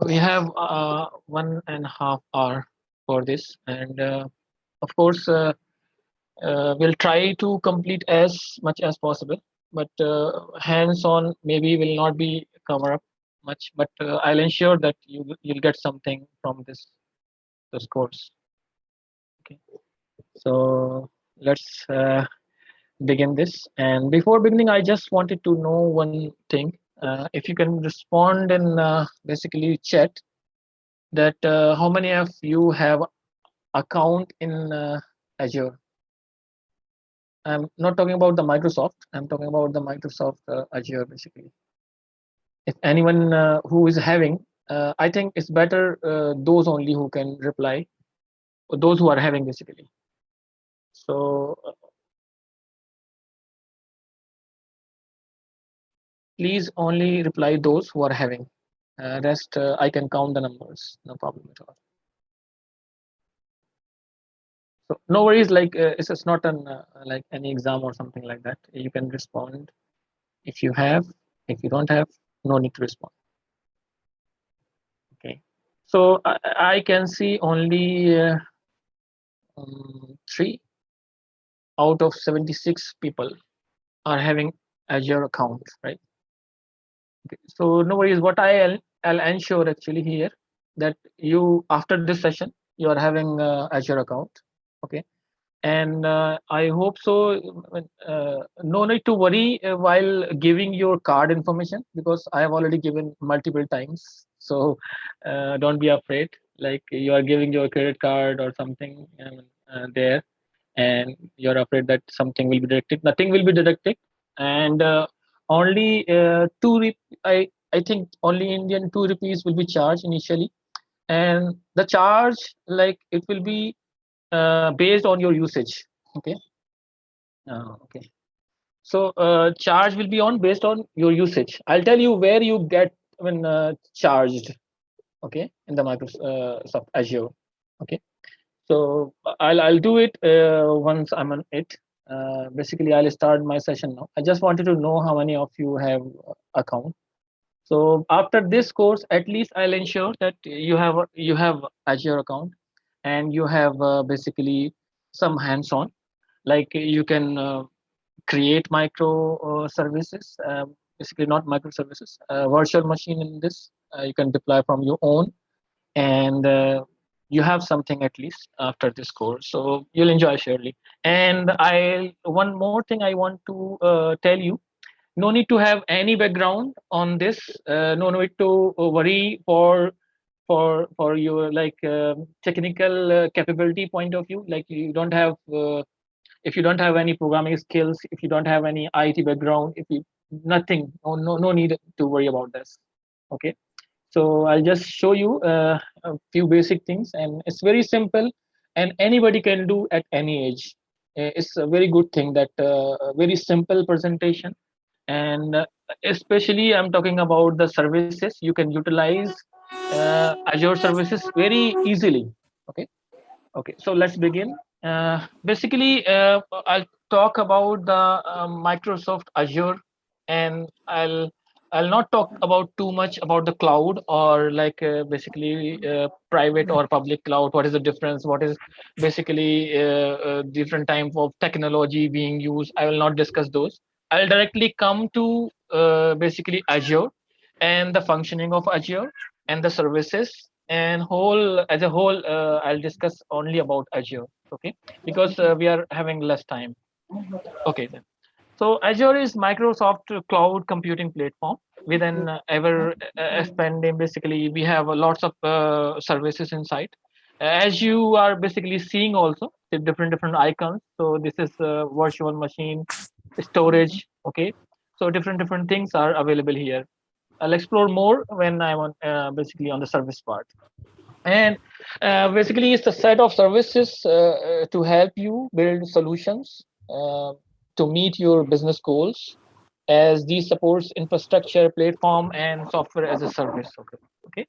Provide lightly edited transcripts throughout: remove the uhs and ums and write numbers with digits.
we have 1.5 hours for this, and of course, we'll try to complete as much as possible. But hands-on maybe will not be cover up much. But I'll ensure that you'll get something from this course. Okay. So let's begin this. And before beginning, I just wanted to know one thing. If you can respond in basically chat that how many of you have account in Azure. I'm not talking about the Microsoft. I'm talking about the Microsoft Azure basically. If anyone who is having, I think it's better those only who can reply, or those who are having basically. So please only reply those who are having. Rest I can count the numbers, no problem at all. So no worries, like it's not an like any exam or something like that. You can respond if you have. If you don't have, no need to respond. Okay. So I can see only 3 out of 76 people are having Azure account, right? Okay. So no worries. What I'll ensure actually here that you after this session you are having Azure account. Okay. And I hope so. No need to worry while giving your card information, because I have already given multiple times. So don't be afraid. Like you are giving your credit card or something there, and you're afraid that something will be deducted. Nothing will be deducted, and only I think only Indian 2 rupees will be charged initially, and the charge like it will be based on your usage. Okay. Okay. So charge will be on based on your usage. I'll tell you where you get when charged. Okay, in the Microsoft Azure. Okay. So I'll do it once I'm on it. Basically, I'll start my session now. I just wanted to know how many of you have account. So after this course, at least I'll ensure that you have Azure account, and you have basically some hands-on, like you can create micro services, basically not microservices, virtual machine in this. You can deploy from your own, and you have something at least after this course, so you'll enjoy surely. And I one more thing I want to tell you, no need to have any background on this, no need to worry for your like technical capability point of view, like you don't have if you don't have any programming skills, if you don't have any IT background, if you nothing, no need to worry about this. Okay. So I'll just show you a few basic things, and it's very simple, and anybody can do at any age. It's a very good thing that a very simple presentation, and especially I'm talking about the services. You can utilize Azure services very easily. Okay. Okay, so let's begin. Basically, I'll talk about the Microsoft Azure, and I'll not talk about too much about the cloud, or like basically private or public cloud. What is the difference? What is basically different type of technology being used? I will not discuss those. I'll directly come to basically Azure and the functioning of Azure and the services, and whole as a whole I'll discuss only about Azure. Okay, because we are having less time. Okay then. So Azure is Microsoft cloud computing platform with an ever expanding. Basically we have lots of services inside, as you are basically seeing also the different icons. So this is virtual machine, storage. Okay, so different things are available here. I'll explore more when I'm on basically on the service part. And basically, it's a set of services to help you build solutions to meet your business goals, as these supports infrastructure, platform, and software as a service. Okay. Okay.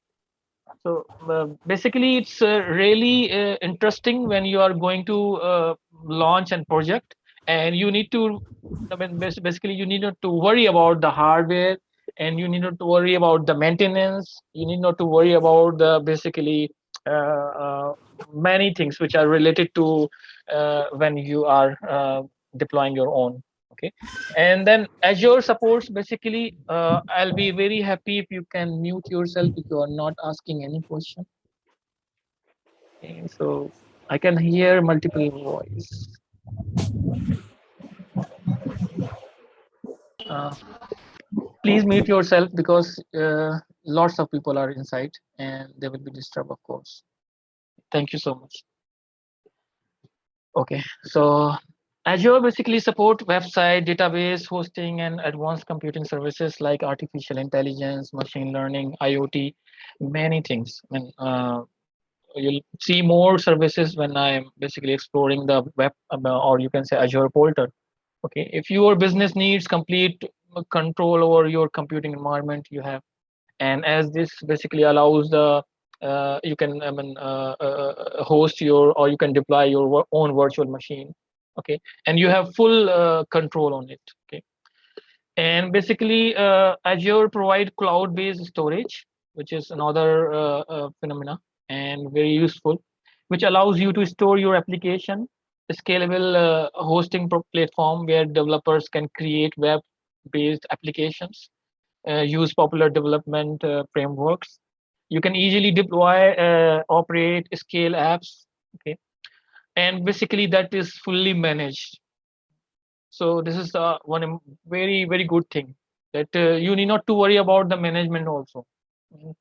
So basically, it's really interesting when you are going to launch a project, and you need to. I mean, basically, you need not to worry about the hardware. and you need not to worry about the maintenance. You need not to worry about the basically many things which are related to when you are deploying your own. Okay, and then Azure supports basically. I'll be very happy if you can mute yourself if you are not asking any question. Okay, so I can hear multiple voice. Uh, Please mute yourself because lots of people are inside and they will be disturbed, of course. Thank you so much. Okay, so Azure basically support website, database, hosting, and advanced computing services like artificial intelligence, machine learning, IoT, many things. I mean, you'll see more services when I'm basically exploring the web, or you can say Azure Portal. Okay, if your business needs complete control over your computing environment, you have, and as this basically allows the you can host your, or you can deploy your own virtual machine. Okay, and you have full control on it. Okay, and basically Azure provide cloud based storage, which is another phenomena and very useful, which allows you to store your application, a scalable hosting platform where developers can create web based applications, use popular development frameworks. You can easily deploy, operate, scale apps. Okay, and basically that is fully managed. So this is very good thing that you need not to worry about the management also. Mhm.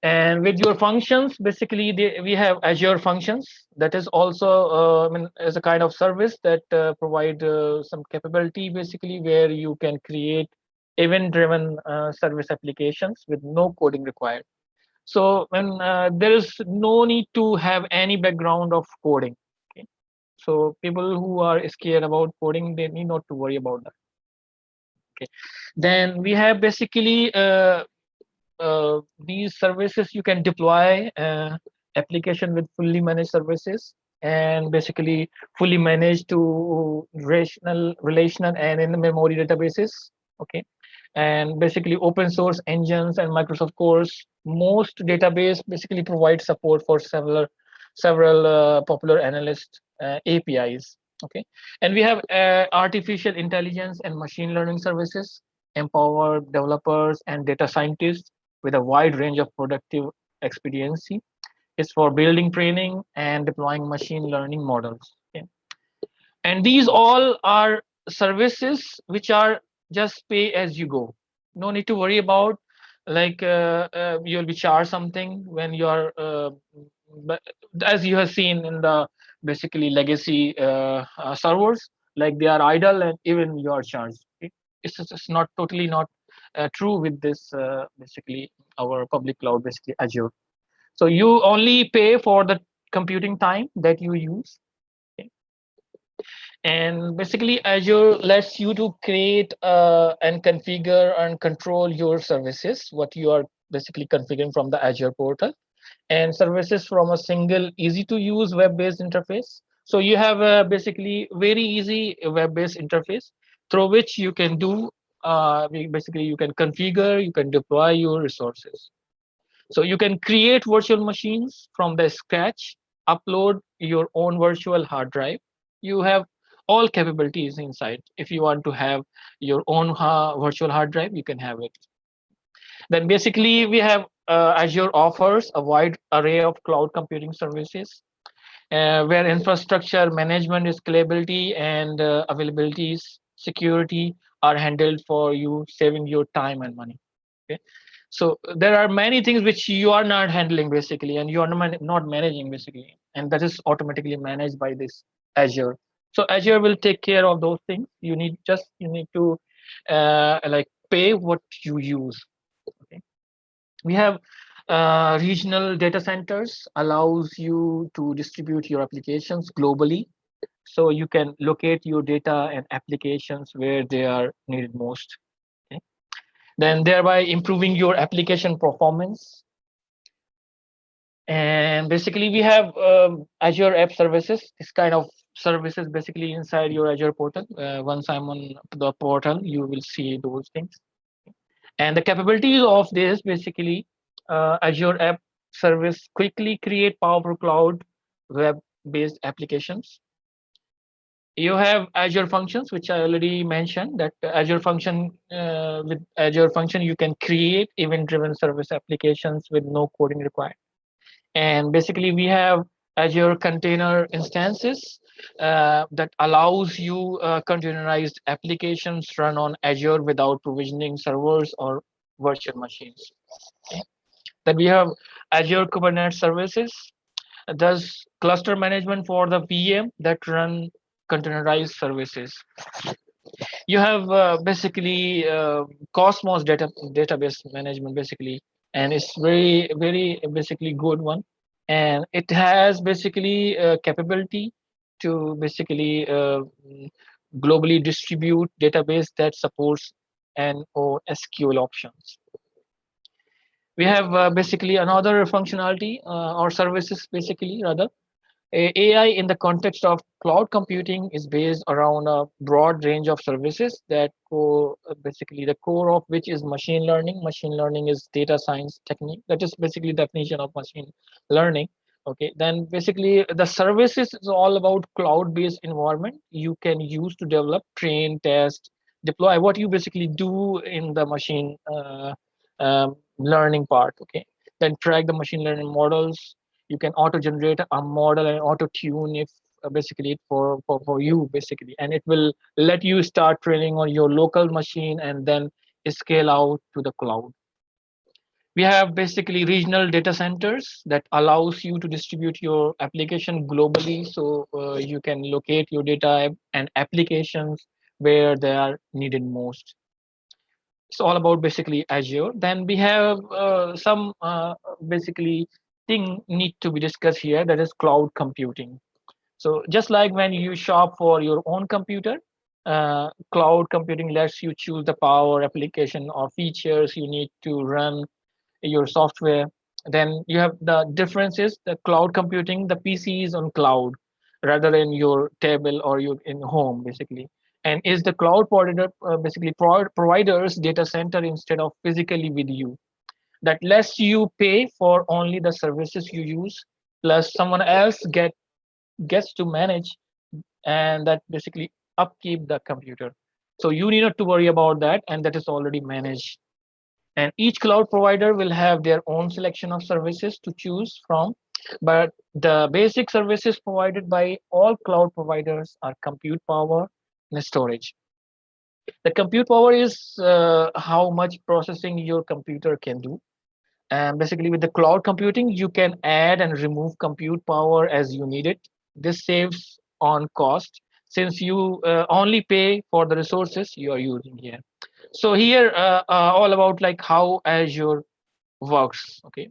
And with your functions, basically we have Azure Functions that is also as a kind of service that provide some capability basically where you can create event-driven service applications with no coding required. So when there is no need to have any background of coding. Okay? So people who are scared about coding, they need not to worry about that. Okay. Then we have basically these services you can deploy application with fully managed services, and basically fully managed to relational and in the memory databases. Okay, and basically open source engines and Microsoft Cores. Most database basically provide support for several popular analyst APIs. Okay, and we have artificial intelligence and machine learning services empower developers and data scientists with a wide range of productive expediency. It's for building, training, and deploying machine learning models. Okay? And these all are services which are just pay as you go. No need to worry about like you'll be charged something when you are but as you have seen in the basically legacy servers, like they are idle and even you are charged. Okay? It's not totally not true with this basically our public cloud, basically Azure. So you only pay for the computing time that you use. Okay? And basically Azure lets you to create and configure and control your services, what you are basically configuring from the Azure portal, and services from a single easy to use web based interface. So you have a basically very easy web based interface through which you can do basically you can configure, you can deploy your resources. So you can create virtual machines from the scratch, upload your own virtual hard drive. You have all capabilities inside. If you want to have your own virtual hard drive, you can have it. Then basically we have Azure offers a wide array of cloud computing services where infrastructure management, scalability, and availabilities, security are handled for you, saving your time and money. Okay, so there are many things which you are not handling basically, and you are not managing basically, and that is automatically managed by this Azure. So Azure will take care of those things. You need to like pay what you use. Okay, we have regional data centers allows you to distribute your applications globally, so you can locate your data and applications where they are needed most. Okay, then thereby improving your application performance. And basically we have Azure App Services, this kind of services basically inside your Azure portal. Once I'm on the portal, you will see those things. And the capabilities of this basically, Azure App Service quickly create powerful cloud web-based applications. You have Azure Functions, which I already mentioned. That Azure Function with Azure Function, you can create event-driven service applications with no coding required. And basically, we have Azure Container Instances that allows you containerized applications run on Azure without provisioning servers or virtual machines. Okay. Then we have Azure Kubernetes Services, does cluster management for the VM that run containerized services. You have basically Cosmos database management basically, and it's very basically good one, and it has basically capability to basically globally distribute database that supports NoSQL options. We have basically another functionality or services basically rather. AI in the context of cloud computing is based around a broad range of services that basically the core of which is machine learning. Machine learning is data science technique. That is basically the definition of machine learning. Okay, then basically the services is all about cloud-based environment you can use to develop, train, test, deploy. What you basically do in the machine learning part. Okay, then track the machine learning models. You can auto generate a model and auto tune if basically for you basically, and it will let you start training on your local machine and then scale out to the cloud. We have basically regional data centers that allows you to distribute your application globally, so you can locate your data and applications where they are needed most. It's all about basically Azure. Then we have some basically thing need to be discussed here, that is cloud computing. So just like when you shop for your own computer, cloud computing lets you choose the power, application, or features you need to run your software. Then you have the differences. The cloud computing, the PC is on cloud rather than your table or your in home basically. And is the cloud provider basically providers data center instead of physically with you. That lets you pay for only the services you use, plus someone else gets to manage and that basically upkeep the computer. So you need not to worry about that, and that is already managed. And each cloud provider will have their own selection of services to choose from, but the basic services provided by all cloud providers are compute power and storage. The compute power is how much processing your computer can do. And basically with the cloud computing, you can add and remove compute power as you need it. This saves on cost since you only pay for the resources you are using here. So here all about like how Azure works. Okay,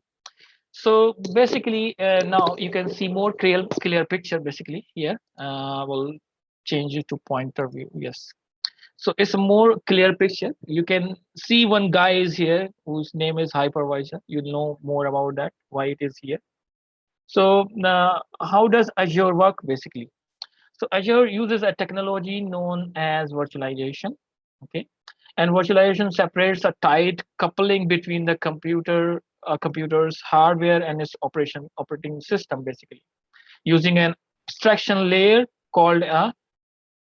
so basically now you can see more clear picture basically here. We'll change it to pointer view. Yes, so it's a more clear picture. You can see one guy is here whose name is Hypervisor. You'll know more about that, why it is here. So how does Azure work basically? So Azure uses a technology known as virtualization. Okay, and virtualization separates a tight coupling between the computer's hardware and its operating system basically, using an abstraction layer called a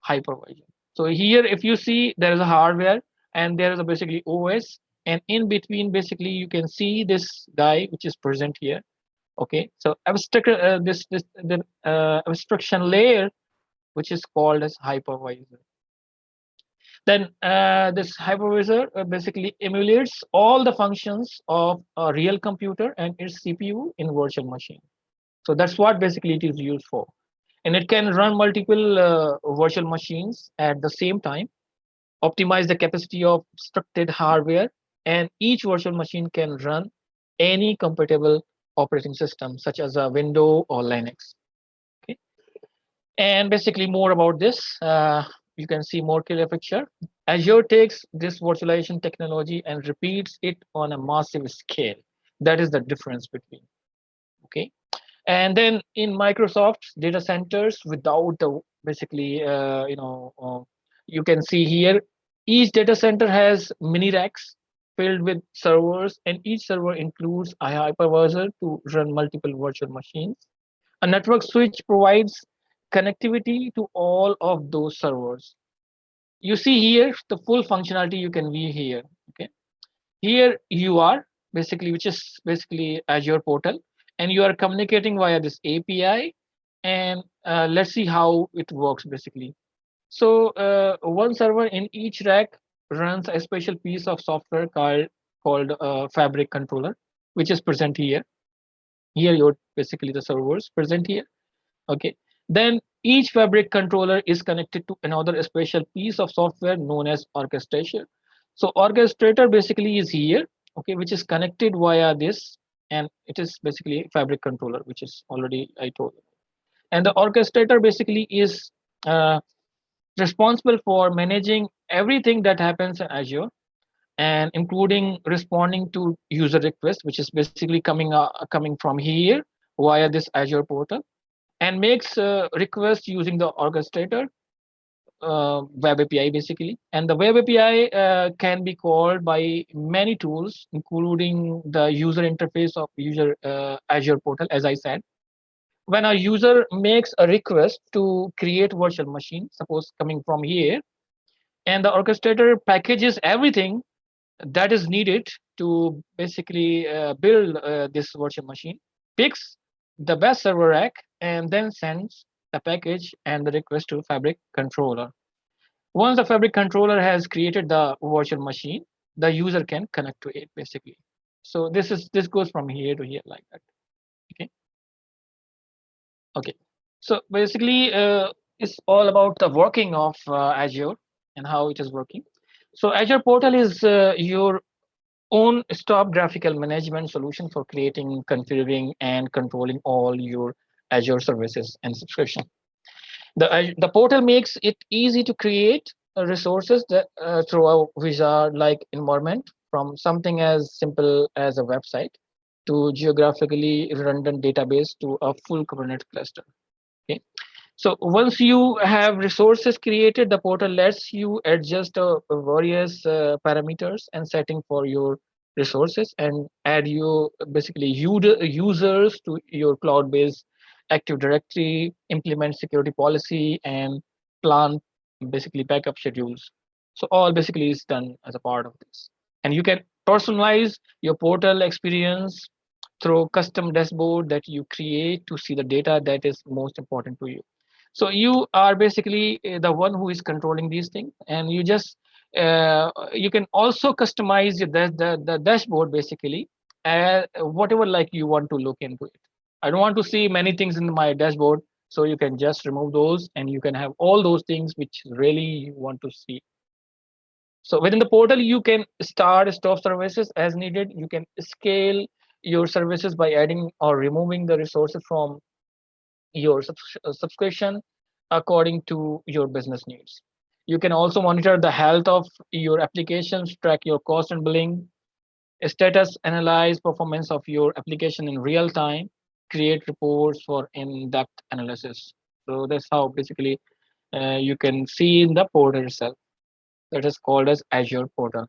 hypervisor. So here, if you see, there is a hardware and there is a basically OS, and in between, basically, you can see this guy which is present here. Okay, so this the abstraction layer, which is called as hypervisor. Then this hypervisor basically emulates all the functions of a real computer and its CPU in virtual machine. So that's what basically it is used for. And it can run multiple virtual machines at the same time, optimize the capacity of structured hardware, and each virtual machine can run any compatible operating system, such as a Windows or Linux. Okay, and basically more about this, you can see more clear picture. Azure takes this virtualization technology and repeats it on a massive scale. That is the difference between. Okay, and then in Microsoft's data centers, without the basically you can see here each data center has mini racks filled with servers, and each server includes a hypervisor to run multiple virtual machines. A network switch provides connectivity to all of those servers. You see here the full functionality you can view here. Okay, here you are basically, which is basically Azure Portal, and you are communicating via this API. And let's see how it works basically. So one server in each rack runs a special piece of software called Fabric Controller, which is present here. Here you're basically the servers present here. Okay. Then each Fabric controller is connected to another special piece of software known as orchestrator. So orchestrator basically is here, okay, which is connected via this, and it is basically Fabric controller, which is already I told you. And the orchestrator basically is uh, responsible for managing everything that happens in Azure, and including responding to user requests, which is basically coming from here via this Azure portal, and makes requests using the orchestrator web API basically. And the web API can be called by many tools, including the user interface of user Azure portal, as I said. When a user makes a request to create virtual machine, suppose coming from here, and the orchestrator packages everything that is needed to basically build this virtual machine, picks the best server rack, and then sends the package and the request to Fabric controller. Once the Fabric controller has created the virtual machine, the user can connect to it basically. So this goes from here to here like that. Okay. Okay. So basically, it's all about the working of Azure and how it is working. So Azure Portal is your own stop graphical management solution for creating, configuring, and controlling all your Azure services and subscription. The portal makes it easy to create resources that, through a wizard-like environment, from something as simple as a website to geographically redundant database to a full Kubernetes cluster. Okay. So once you have resources created, the portal lets you adjust various parameters and setting for your resources, and add you basically users to your cloud-based Active Directory, implement security policy, and plan basically backup schedules. So all basically is done as a part of this. And you can personalize your portal experience through custom dashboard that you create to see the data that is most important to you. So you are basically the one who is controlling these things, and you can also customize the dashboard basically, whatever like you want to look into it. I don't want to see many things in my dashboard, so you can just remove those, and you can have all those things which really you want to see. So within the portal, you can start stop services as needed. You can scale your services by adding or removing the resources from your subscription according to your business needs. You can also monitor the health of your applications, track your cost and billing, status, analyze performance of your application in real time, create reports for in-depth analysis. So that's how basically you can see in the portal itself. That is called as Azure Portal.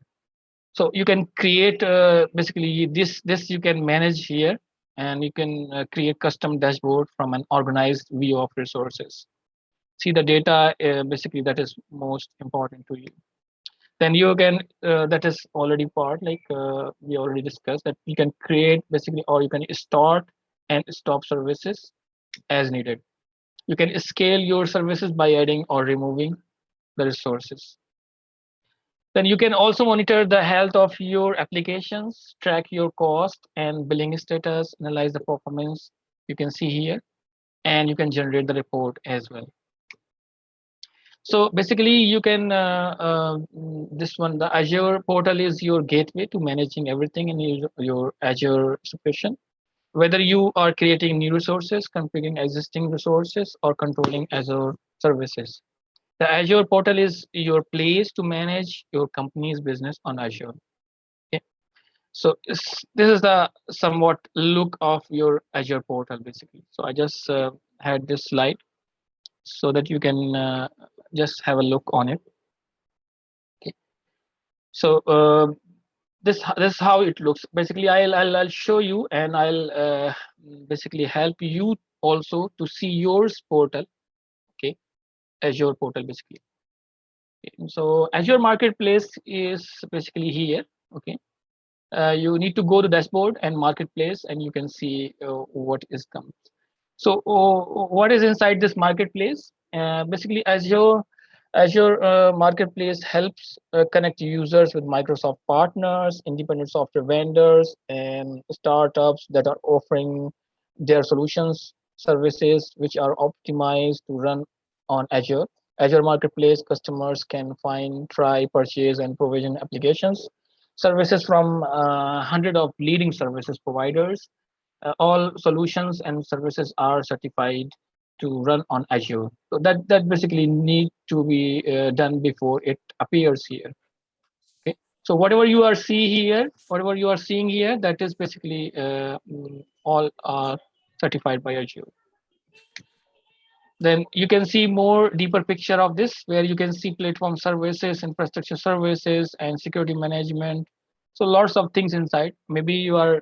So you can create basically this you can manage here, and you can create custom dashboard from an organized view of resources. See the data basically that is most important to you. Then you can that is already part like we already discussed, that you can create basically, or you can start and stop services as needed. You can scale your services by adding or removing the resources. Then you can also monitor the health of your applications, track your cost and billing status, analyze the performance. You can see here, and you can generate the report as well. So basically, you can this one, the Azure portal is your gateway to managing everything in your Azure subscription. Whether you are creating new resources, configuring existing resources, or controlling Azure services, the Azure portal is your place to manage your company's business on Azure. Okay. So this is the somewhat look of your Azure portal basically. So I just had this slide so that you can just have a look on it. Okay. So this is how it looks. Basically, I'll show you, and I'll basically help you also to see your portal. Okay, Azure portal basically. Okay, so Azure Marketplace is basically here. Okay, you need to go to dashboard and marketplace, and you can see what is come. So what is inside this marketplace? Basically, Azure Marketplace helps connect users with Microsoft partners, independent software vendors, and startups that are offering their solutions, services which are optimized to run on Azure. Azure Marketplace customers can find, try, purchase, and provision applications, services from hundred of leading services providers. All solutions and services are certified to run on Azure. So that basically need to be done before it appears here. Okay. So whatever you are seeing here, that is basically all are certified by Azure. Then you can see more deeper picture of this, where you can see platform services, infrastructure services, and security management. So lots of things inside. Maybe you are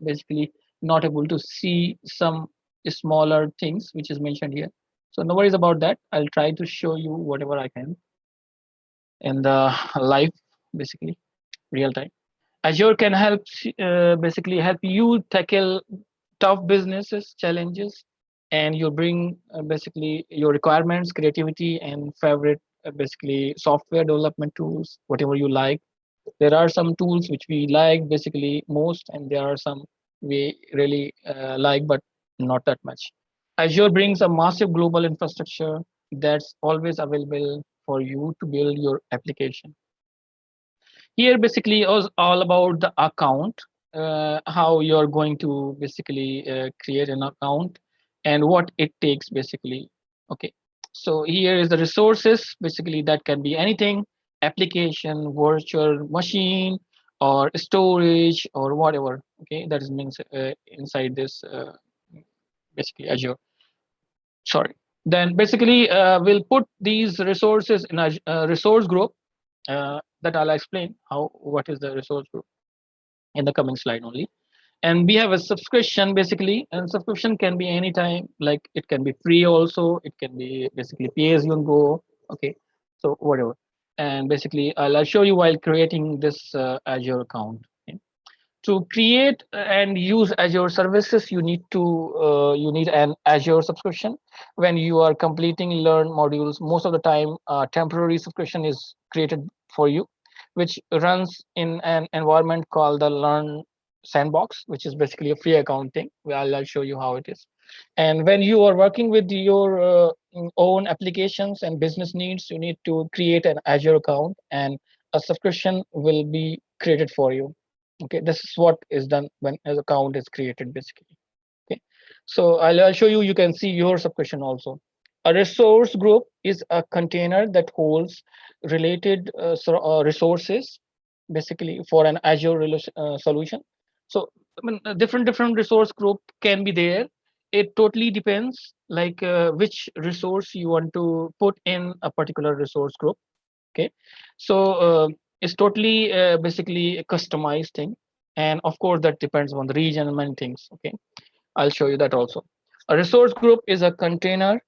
basically not able to see some smaller things which is mentioned here. So no worries about that. I'll try to show you whatever I can in the live, basically real time. Azure can help basically help you tackle tough businesses challenges, and you bring basically your requirements, creativity, and favorite basically software development tools, whatever you like. There are some tools which we like basically most, and there are some we really like, but not that much. Azure brings a massive global infrastructure that's always available for you to build your application. Here basically is all about the account, how you're going to basically create an account and what it takes basically. Okay, so here is the resources, basically that can be anything: application, virtual machine, or storage, or whatever. Okay, that is means inside this basically Azure. Sorry. Then basically we'll put these resources in a resource group, that I'll explain how what is the resource group in the coming slide only. And we have a subscription basically, and subscription can be anytime, like it can be free also, it can be basically pay as you go. Okay, so whatever. And basically I'll show you while creating this Azure account. Okay. To create and use Azure services, you need an Azure subscription. When you are completing learn modules, most of the time temporary subscription is created for you, which runs in an environment called the learn sandbox, which is basically a free accounting. I'll show you how it is. And when you are working with your own applications and business needs, you need to create an Azure account, and a subscription will be created for you. Okay, this is what is done when an account is created basically. Okay, so I'll show you. You can see your subscription also. A resource group is a container that holds related resources basically for an Azure solution. So I mean, different resource group can be there. It totally depends like which resource you want to put in a particular resource group. Okay, so it's totally basically a customized thing, and of course that depends on the region and many things. Okay, I'll show you that also. A resource group is a container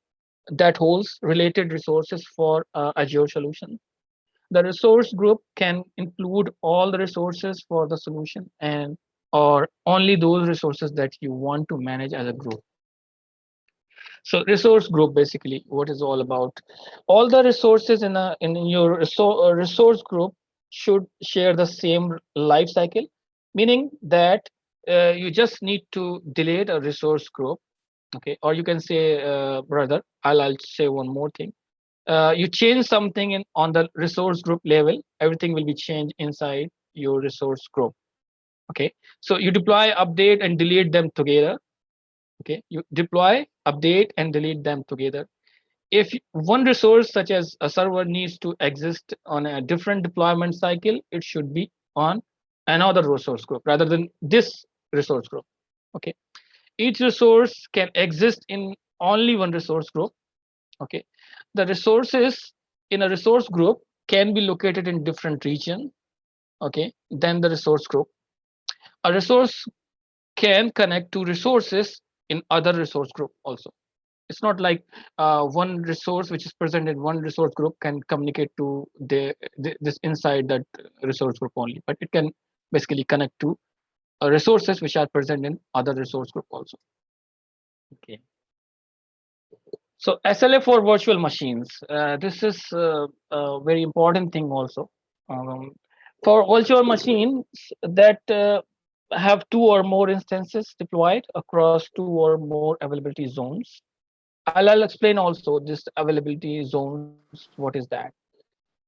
that holds related resources for Azure solution. The resource group can include all the resources for the solution, and or only those resources that you want to manage as a group. So resource group basically what is all about. All the resources in your resource group should share the same life cycle, meaning that you just need to delete a resource group. Okay, or you can say brother, I'll say one more thing. You change something in on the resource group level, everything will be changed inside your resource group. Okay, so you deploy, update, and delete them together. Okay, you deploy, update, and delete them together. If one resource such as a server needs to exist on a different deployment cycle, it should be on another resource group rather than this resource group. Okay, each resource can exist in only one resource group. Okay, the resources in a resource group can be located in different region. Okay, then the resource group. A resource can connect to resources in other resource group also. It's not like one resource which is present in one resource group can communicate to this inside that resource group only, but it can basically connect to resources which are present in other resource group also. Okay. So SLA for virtual machines. This is a very important thing also. Um, for virtual machines that have two or more instances deployed across two or more availability zones. I'll explain also this availability zones. What is that?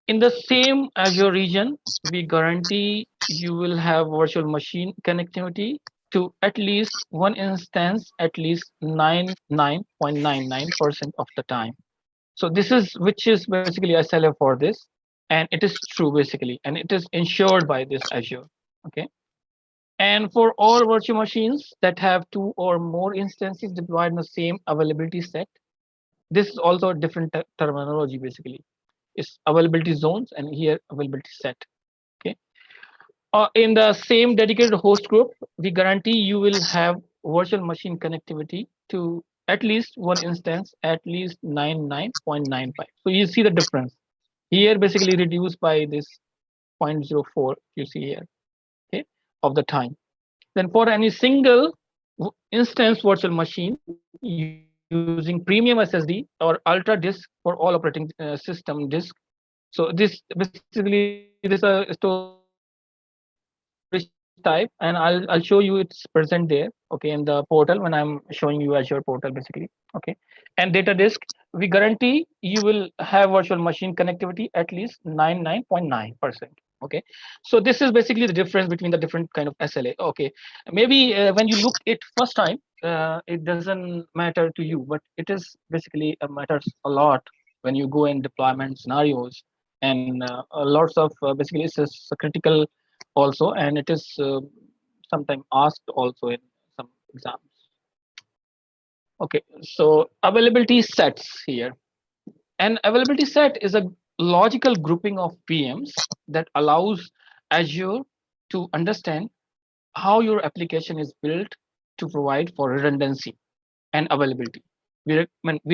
In the same Azure region, we guarantee you will have virtual machine connectivity to at least one instance at least 99.99% of the time. So this is which is basically SLA for this, and it is true basically, and it is ensured by this Azure. Okay. And for all virtual machines that have two or more instances deployed in the same availability set, this is also a different terminology basically. It's availability zones and here availability set. Okay. In the same dedicated host group, we guarantee you will have virtual machine connectivity to at least one instance at least 99.95. So you see the difference here basically reduced by this zero point zero 0.04 you see here, okay, of the time. Then for any single instance virtual machine using premium SSD or ultra disk for all operating system disk. So this basically this is a storage type, and I'll show you it's present there. Okay, in the portal when I'm showing you Azure Portal basically. Okay, and data disk, we guarantee you will have virtual machine connectivity at least 99.9%. Okay, so this is basically the difference between the different kind of SLA. Okay, maybe when you look it first time, it doesn't matter to you, but it is basically matters a lot when you go in deployment scenarios, and lots of basically it's a critical also, and it is sometimes asked also in some exams. Okay, so availability sets here. An availability set is a logical grouping of VMs that allows Azure to understand how your application is built to provide for redundancy and availability. We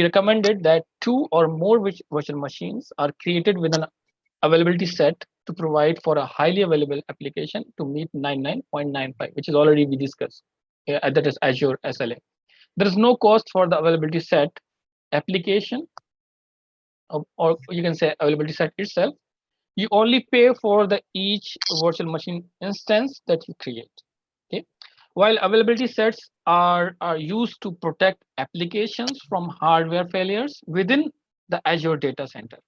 recommended that two or more virtual machines are created with an availability set to provide for a highly available application to meet 99.95, which is already we discussed. Yeah, that is Azure SLA. There is no cost for the availability set application, or you can say availability set itself. You only pay for the each virtual machine instance that you create. Okay. While availability sets are used to protect applications from hardware failures within the Azure data center.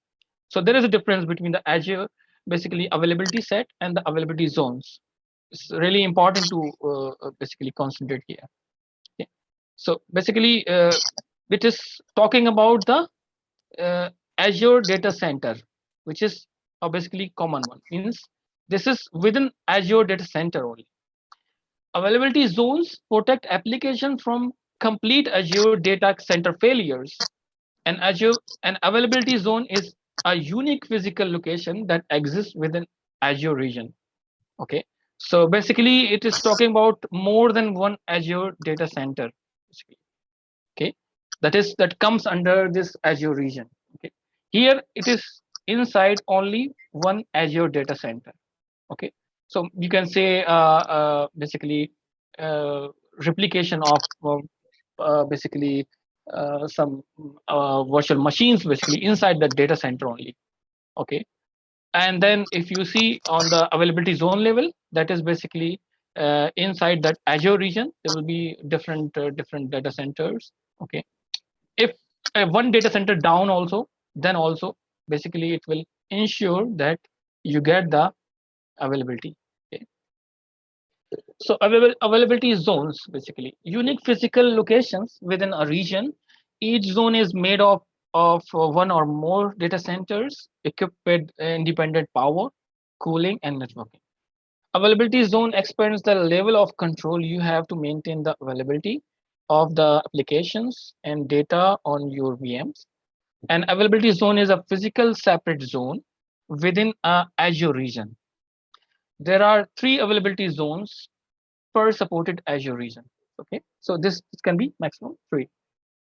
So there is a difference between the Azure basically availability set and the availability zones. It's really important to basically concentrate here. Okay. So basically, it is talking about the Azure data center, which is a basically common one. Means this is within Azure data center only. Availability zones protect application from complete Azure data center failures. An availability zone is a unique physical location that exists within Azure region. Okay. So basically, it is talking about more than one Azure data center. Basically. Okay, that comes under this Azure region. Okay, here it is inside only one Azure data center. Okay, so you can say basically uh, replication of basically some virtual machines basically inside the data center only. Okay, and then if you see on the availability zone level, that is basically inside that Azure region, there will be different data centers. Okay, if one data center down also, then also basically it will ensure that you get the availability. Okay. So availability zones basically unique physical locations within a region. Each zone is made of one or more data centers equipped with independent power, cooling, and networking. Availability zone expands the level of control you have to maintain the availability of the applications and data on your VMs. An availability zone is a physical separate zone within a Azure region. there are 3 availability zones per supported Azure region. Okay, so this can be maximum 3.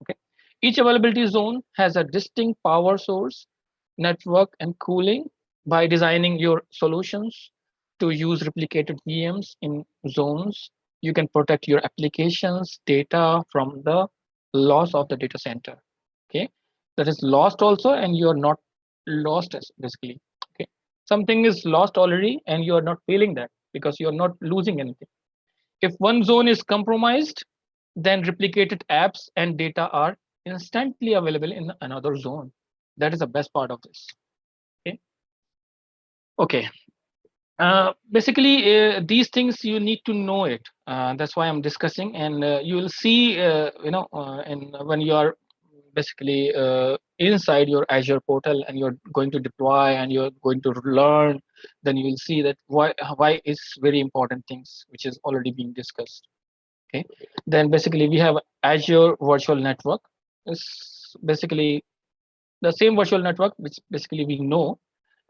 Okay, each availability zone has a distinct power source, network, and cooling. By designing your solutions to use replicated VMs in zones, you can protect your applications data from the loss of the data center. Okay, that is lost also, and you are not lost as basically. Okay, something is lost already, and you are not feeling that because you are not losing anything. If one zone is compromised, then replicated apps and data are instantly available in another zone. That is the best part of this. Okay. Okay. Basically, these things you need to know it. That's why I'm discussing, and you will see, and when you are basically inside your Azure portal and you're going to deploy and you're going to learn, then you will see that why is very important things which is already being discussed. Okay, then basically we have Azure Virtual Network. It's basically the same virtual network which basically we know.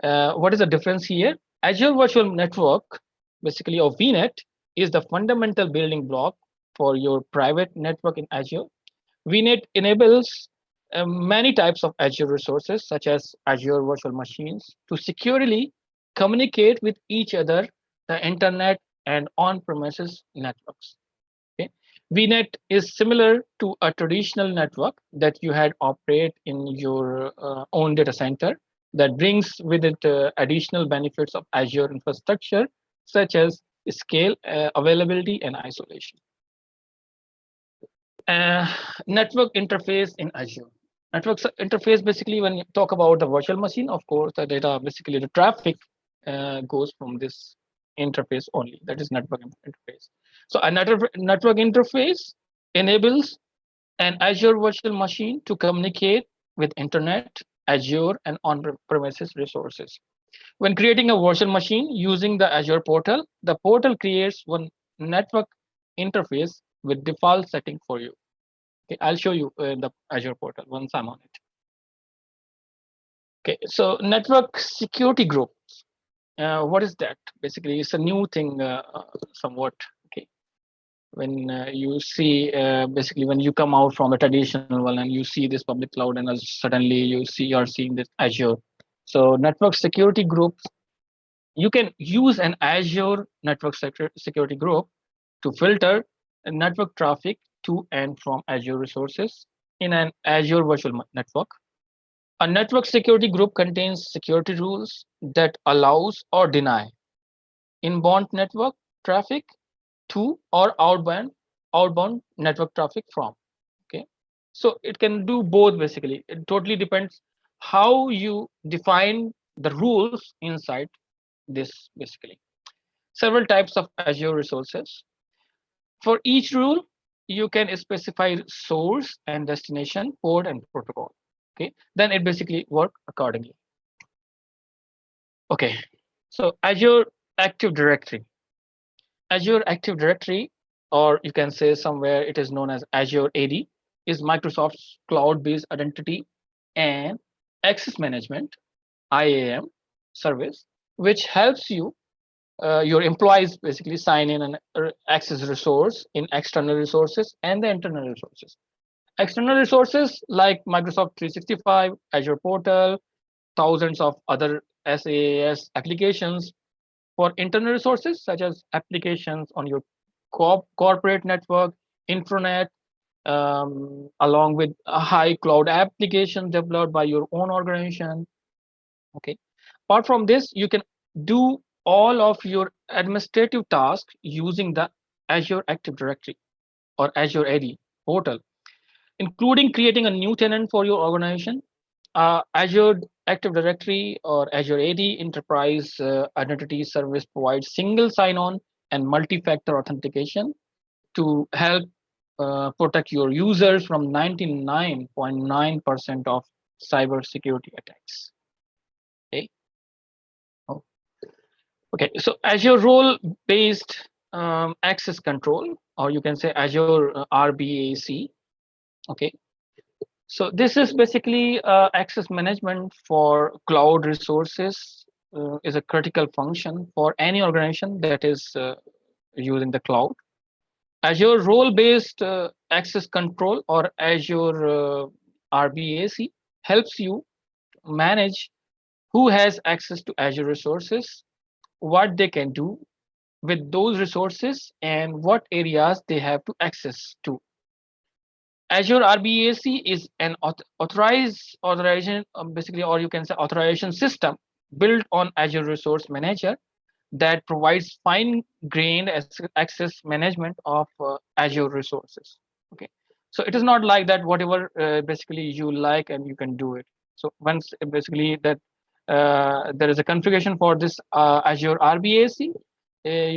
What is the difference here? Azure Virtual Network, basically, or VNet, is the fundamental building block for your private network in Azure. VNet enables many types of Azure resources, such as Azure virtual machines, to securely communicate with each other, the internet, and on-premises networks. Okay. VNet is similar to a traditional network that you had operate in your own data center that brings with it additional benefits of Azure infrastructure, such as scale, availability, and isolation. Uh, Network interface in Azure. Network interface, basically, when you talk about the virtual machine, of course, the data, basically the traffic goes from this interface only. That is network interface. So a network interface enables an Azure virtual machine to communicate with internet, Azure, and on-premises resources. When creating a virtual machine using the Azure portal, the portal creates one network interface with default setting for you. Okay, I'll show you the Azure portal once I'm on it. Okay, so network security group. What is that? Basically, it's a new thing, somewhat. Okay, when you see, basically, when you come out from the traditional one and you see this public cloud, and suddenly you're seeing this Azure. So network security groups, you can use an Azure network security group to filter network traffic to and from Azure resources in an Azure virtual network. A network security group contains security rules that allows or deny inbound network traffic to or outbound network traffic from. Okay, so it can do both. Basically, it totally depends how you define the rules inside this. Basically, several types of Azure resources. For each rule, you can specify source and destination, port and protocol. Okay, then it basically work accordingly. Okay, so Azure Active Directory. Azure Active Directory, or you can say somewhere it is known as Azure AD, is Microsoft's cloud-based identity and access management (IAM) service, which helps your employees basically sign in and access resource in external resources and the internal resources. External resources like Microsoft 365, Azure Portal, thousands of other SaaS applications. For internal resources such as applications on your corporate network, intranet, along with a high cloud application developed by your own organization. Okay. Apart from this, you can do all of your administrative tasks using the Azure Active Directory or Azure AD portal, including creating a new tenant for your organization. Azure Active Directory or Azure AD Enterprise Identity Service provides single sign-on and multi-factor authentication to help protect your users from 99.9% of cybersecurity attacks. Okay. Oh, okay. So Azure role-based access control, or you can say Azure RBAC. Okay. So this is basically access management for cloud resources is a critical function for any organization that is using the cloud. Azure role-based access control, or Azure RBAC, helps you manage who has access to Azure resources, what they can do with those resources, and what areas they have to access to. Azure RBAC is an authorization, basically, or you can say authorization system built on Azure Resource Manager that provides fine-grained access management of Azure resources. Okay, so it is not like that whatever basically you like and you can do it. So once basically that there is a configuration for this Azure RBAC,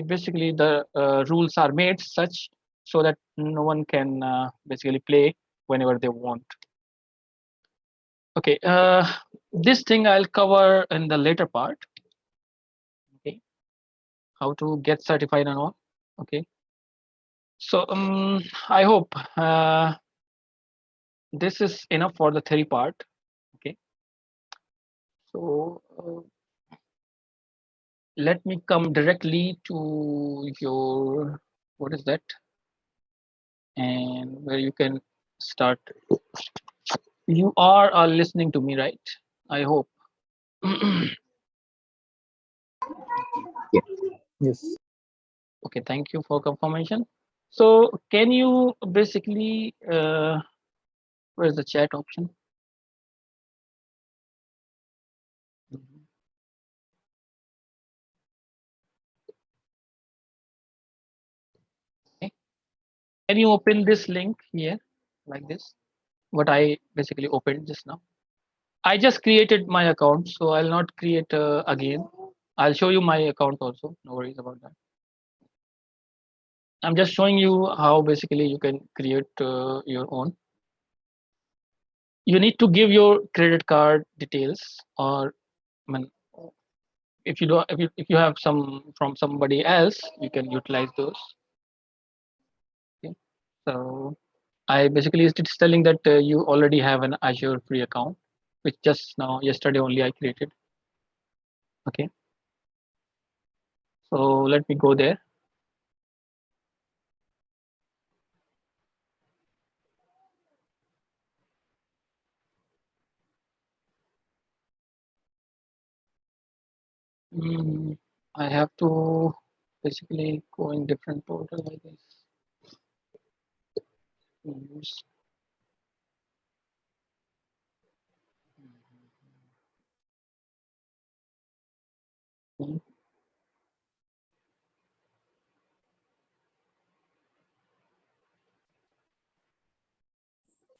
basically the rules are made such so that no one can basically play whenever they want. Okay, this thing I'll cover in the later part. Okay, how to get certified and all. Okay, so I hope this is enough for the theory part. Okay, so let me come directly to your, what is that, and where you can start. You are listening to me, right? I hope. Yes. Okay, thank you for confirmation. So can you basically where's the chat option? Okay. Can you open this link here like this? What I basically opened just now. I just created my account, so I'll not create again. I'll show you my account also. No worries about that. I'm just showing you how basically you can create your own. You need to give your credit card details, or I mean, if you don't, if you have some from somebody else, you can utilize those. Okay. So I basically it's telling that you already have an Azure free account, which just now yesterday only I created. Okay. So let me go there. I have to basically go in different portal like this. Use.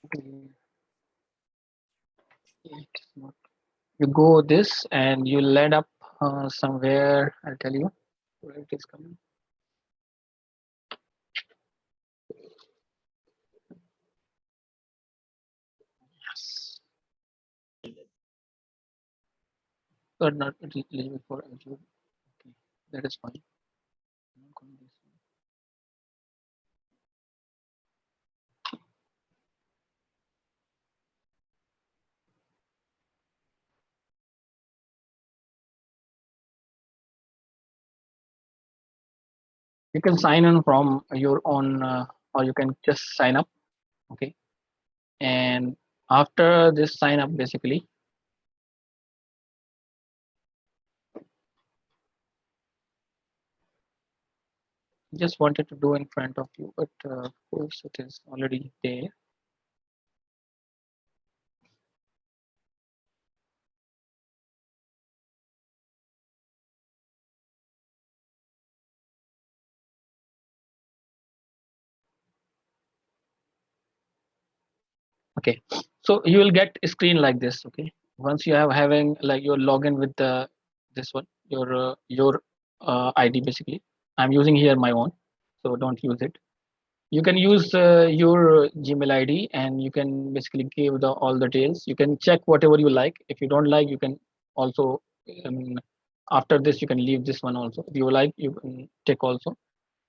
Okay. It's not. You go this and you land up somewhere. I'll tell you where it is coming. Yes. Or not eligible for Azure. Okay, that is fine. You can sign in from your own, or you can just sign up. Okay, and after this sign up, basically, just wanted to do in front of you, but of course it is already there. Okay, so you will get a screen like this. Okay, once you have having like your login with the this one, your ID basically. I'm using here my own, so don't use it. You can use your Gmail ID, and you can basically give the all the details. You can check whatever you like. If you don't like, you can also, after this you can leave this one also. If you like, you can take also.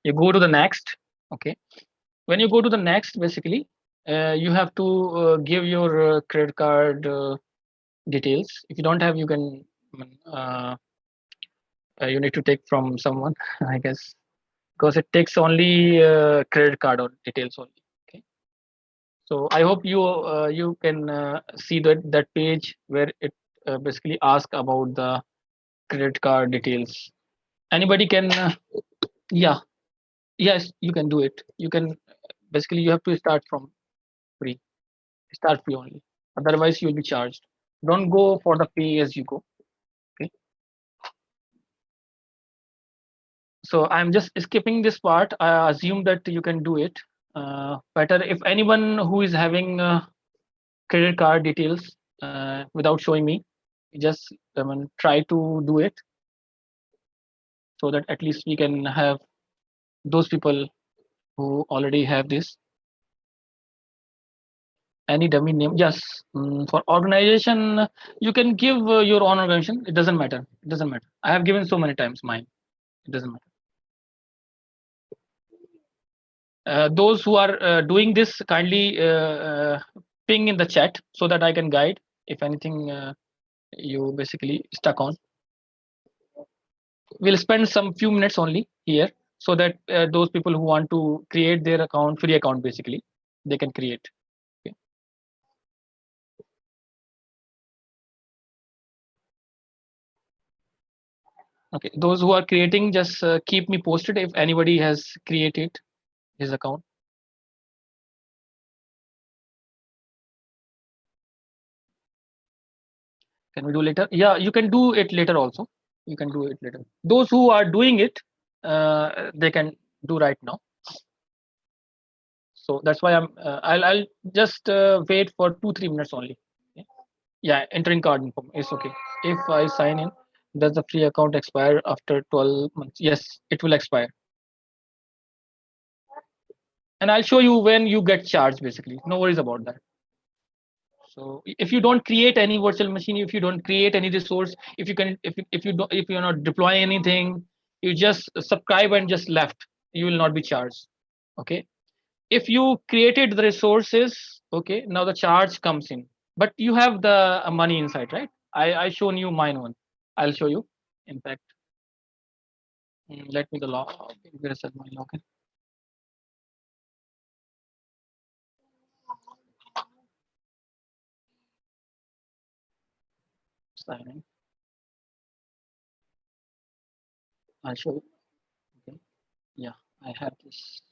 You go to the next. Okay, when you go to the next, basically you have to give your credit card details. If you don't have, you can you need to take from someone, I guess, because it takes only credit card or details only. Okay. So I hope you can see that page where it basically asks about the credit card details. Anybody can, yeah, yes, you can do it. You can basically you have to start from free, start free only. Otherwise, you'll be charged. Don't go for the pay as you go. Okay. So I'm just skipping this part. I assume that you can do it better. If anyone who is having credit card details without showing me, just try to do it so that at least we can have those people who already have this. Any domain name? Yes. For organization, you can give your own organization. It doesn't matter. It doesn't matter. I have given so many times mine. It doesn't matter. Those who are doing this, kindly ping in the chat so that I can guide if anything you basically stuck on. We'll spend some few minutes only here so that those people who want to create their account, free account basically, they can create. Okay. Okay. Those who are creating, just keep me posted if anybody has created his account. Can we do later? Yeah, you can do it later also. You can do it later. Those who are doing it, they can do right now. So that's why I'll just wait for 2-3 minutes only. Okay. Yeah, entering card info is okay. If I sign in, does the free account expire after 12 months? Yes, it will expire. And I'll show you when you get charged basically. No worries about that. So if you don't create any virtual machine, if you don't create any resource, if you can, if you don't, if you're not deploying anything, you just subscribe and just left, you will not be charged. Okay. If you created the resources, okay, now the charge comes in, but you have the money inside, right? I shown you mine one. I'll show you. In fact, let me the log. Where is my login? Sign in. I'll show you. Okay. Yeah, I have this.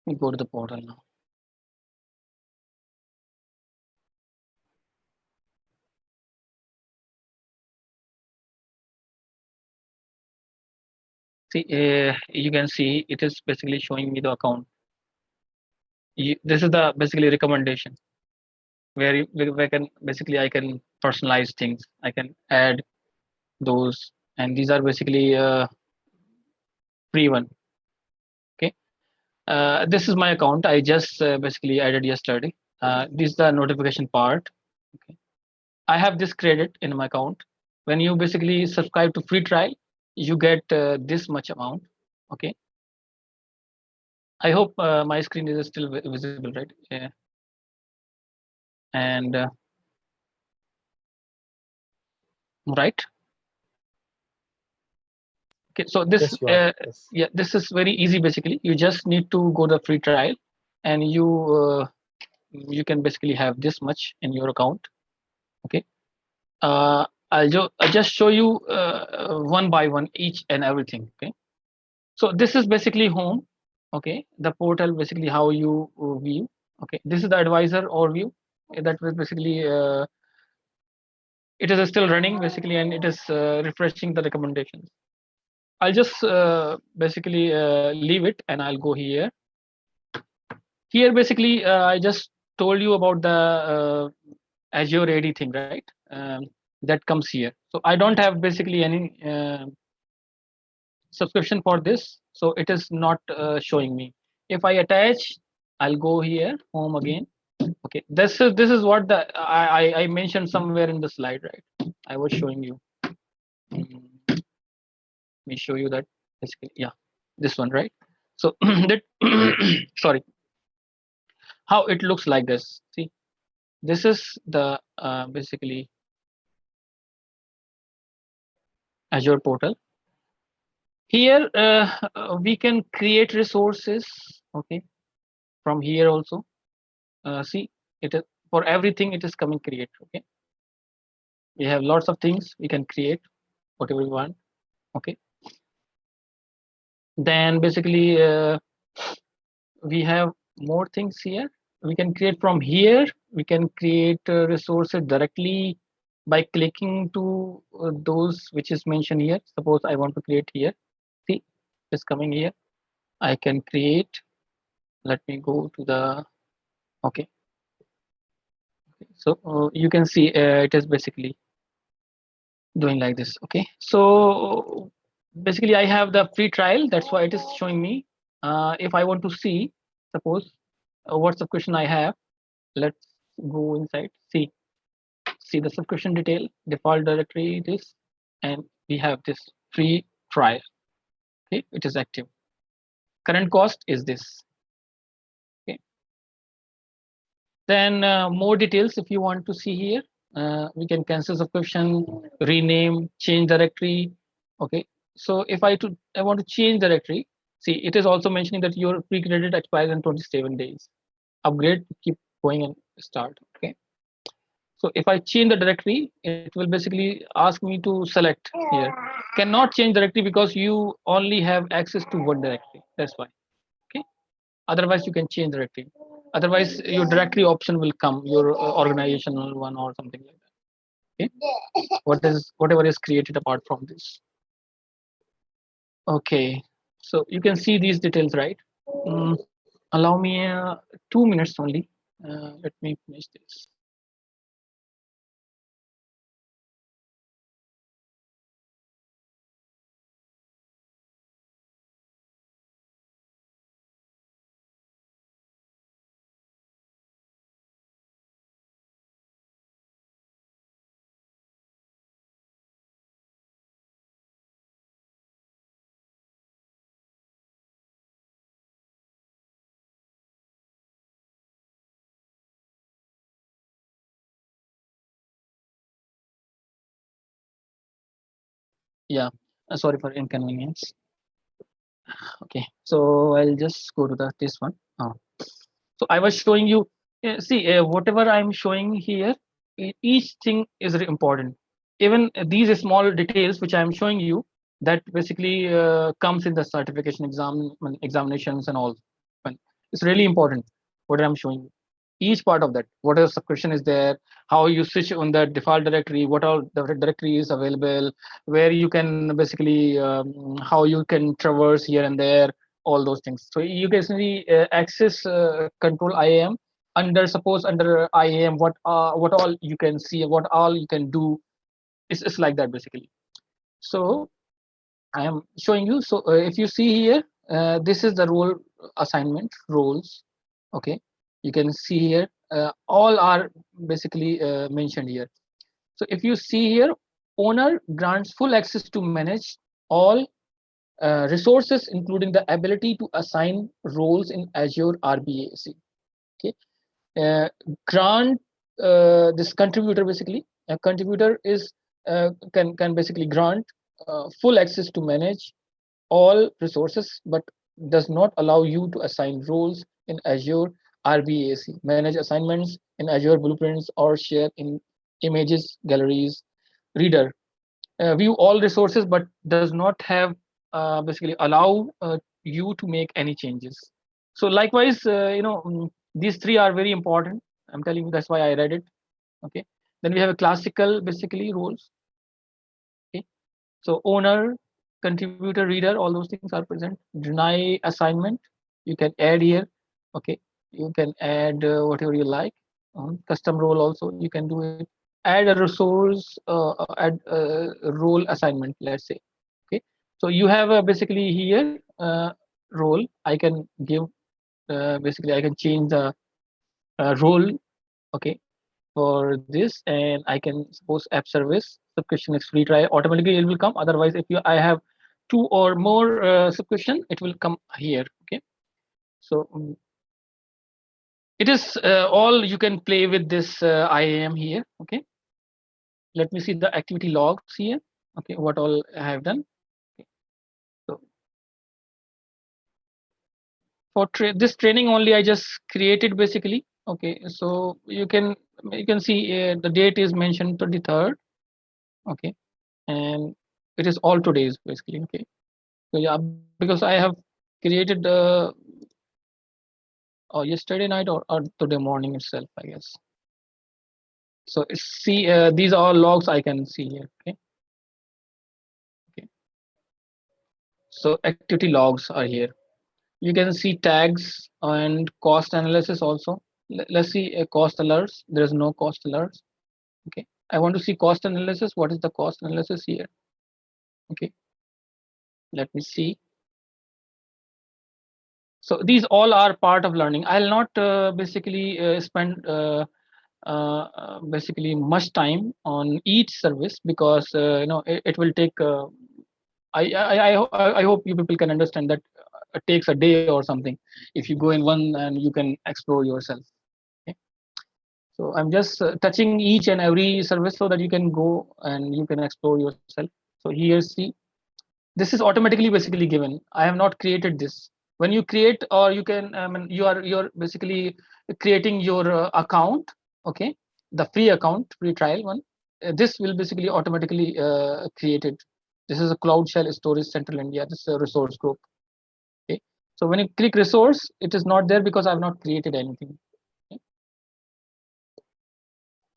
We go to the portal now. See, you can see it is basically showing me the account. This is the basically recommendation where where can basically I can personalize things. I can add those, and these are basically free one. Okay, this is my account. I just basically added yesterday. This is the notification part. Okay, I have this credit in my account. When you basically subscribe to free trial, you get this much amount. Okay, I hope my screen is still visible, right? Yeah. And right. Okay, so this Yes, you are. Yes. yeah, this is very easy. Basically, you just need to go the free trial, and you can basically have this much in your account. Okay, I'll just show you one by one each and everything. Okay, so this is basically home. Okay, the portal basically how you view. Okay, this is the advisor overview. That was basically it is still running basically, and it is refreshing the recommendations. I'll just basically leave it and I'll go here. Here, basically, I just told you about the Azure AD thing, right? That comes here. So I don't have basically any subscription for this, so it is not showing me. If I attach, I'll go here, home again. Okay, this is what the I mentioned somewhere in the slide, right? I was showing you. Let me show you that basically, yeah, this one, right? So that sorry, how it looks like this. See, this is the basically Azure portal. Here we can create resources. Okay, from here also. See, it is for everything. It is coming create. Okay, we have lots of things we can create whatever we want. Okay, then basically we have more things here. We can create from here. We can create resources directly by clicking to those which is mentioned here. Suppose I want to create here. See, it's coming here. I can create. Let me go to the. Okay, so you can see it is basically doing like this. Okay, so basically I have the free trial. That's why it is showing me. If I want to see, suppose what subscription I have, let's go inside. See the subscription detail, default directory, this, and we have this free trial. Okay, it is active. Current cost is this. Okay, then more details if you want to see here. We can cancel subscription, rename, change directory. Okay, so if I want to change directory, see it is also mentioning that your free credit expires in 27 days. Upgrade, keep going and start. Okay, so if I change the directory, it will basically ask me to select here. Cannot change directory because you only have access to one directory. That's why. Okay. Otherwise, you can change directory. Otherwise, your directory option will come, your organizational one or something like that. Okay. Whatever is created apart from this. Okay. So you can see these details, right? Allow me 2 minutes only. Let me finish this. Yeah. Sorry for inconvenience. Okay, so I'll just go to the this one. So I was showing you. See, whatever I'm showing here, each thing is important. Even these small details which I'm showing you, that basically comes in the certification examinations and all. It's really important what I'm showing you. Each part of that, what a subscription is there, how you switch on the default directory, what all the directory is available, where you can basically how you can traverse here and there, all those things. So you can see access control IAM under, suppose under IAM, what all you can see, what all you can do. It's like that basically. So I am showing you. So if you see here, this is the role assignment roles. Okay, you can see here all are basically mentioned here. So if you see here, owner grants full access to manage all resources, including the ability to assign roles in Azure Rbac. Okay, uh, grant this contributor basically. A contributor is can basically grant full access to manage all resources, but does not allow you to assign roles in Azure Rbac, manage assignments in Azure Blueprints, or share in images, galleries. Reader view all resources, but does not have basically allow you to make any changes. So likewise, these three are very important. I'm telling you, that's why I read it. Okay. Then we have a classical basically roles. Okay. So owner, contributor, reader, all those things are present. Deny assignment, you can add here. Okay, you can add whatever you like. Custom role also you can do it. Add a resource, add a role assignment, let's say. Okay, so you have basically here role. I can give basically I can change the role. Okay, for this, and I can suppose app service subscription is free trial, automatically it will come. Otherwise, if you I have two or more subscription, it will come here. Okay, So it is all you can play with this IAM here. Okay, let me see the activity logs here. Okay, what all I have done. Okay. So for this training only, I just created basically. Okay, so you can see the date is mentioned 23rd. Okay, and it is all today's basically. Okay, so yeah, because I have created the yesterday night or today morning itself, I guess. So see, these are logs I can see here. Okay, okay. So activity logs are here. You can see tags and cost analysis also. Let's see cost alerts. There is no cost alerts. Okay, I want to see cost analysis. What is the cost analysis here? Okay, let me see. So these all are part of learning. I'll not basically spend basically much time on each service because it will take. I hope you people can understand that it takes a day or something if you go in one and you can explore yourself. Okay? So I'm just touching each and every service so that you can go and you can explore yourself. So here, see, this is automatically basically given. I have not created this. When you create, or you can, you're basically creating your account. Okay, the free account, free trial one. This will basically automatically created. This is a Cloud Shell Storage Central India. This is a resource group. Okay, so when you click resource, it is not there because I've not created anything. Okay?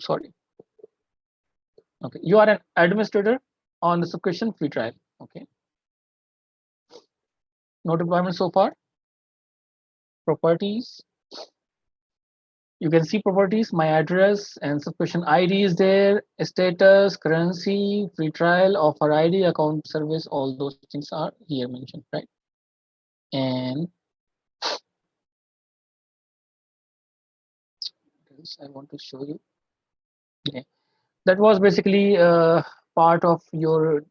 Sorry. Okay, you are an administrator on the subscription free trial. Okay, no deployment so far. Properties. You can see properties, my address and subscription ID is there, status, currency, free trial, offer ID, account service, all those things are here mentioned, right? And I want to show you. Okay, that was basically part of your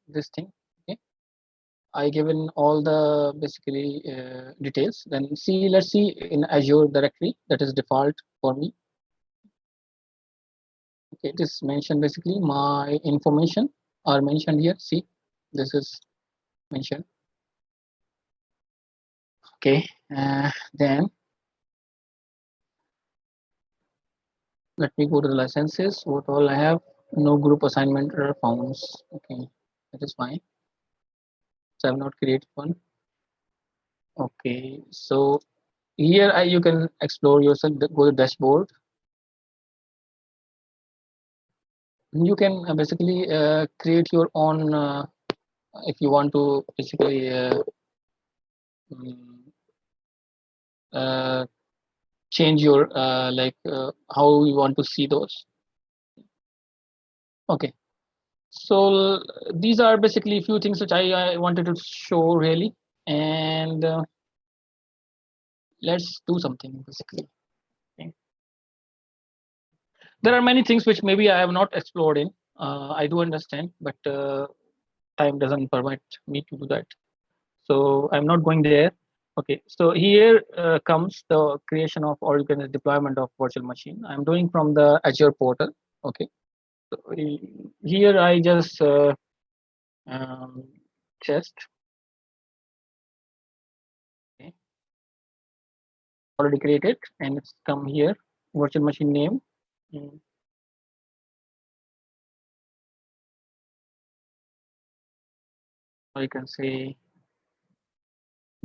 this thing. Okay, I given all the basically details. Then see, let's see in Azure directory that is default for me. Okay, it is mentioned basically my information are mentioned here. See, this is mentioned. Okay, then let me go to the licenses. What all I have? No group assignment or founds. Okay, that is fine. So I have not created one. Okay, so here you can explore yourself. Go to dashboard. You can basically create your own if you want to basically mm, uh, change your how you want to see those. Okay, so these are basically a few things which I wanted to show really, and let's do something basically. Okay. There are many things which maybe I have not explored in. I do understand, but time doesn't permit me to do that. So I'm not going there. Okay, so here comes the creation of or you can deployment of virtual machine. I'm doing from the Azure portal. Okay, so here I just um, test. Okay, already created and it's come here virtual machine name. Mm, or you can say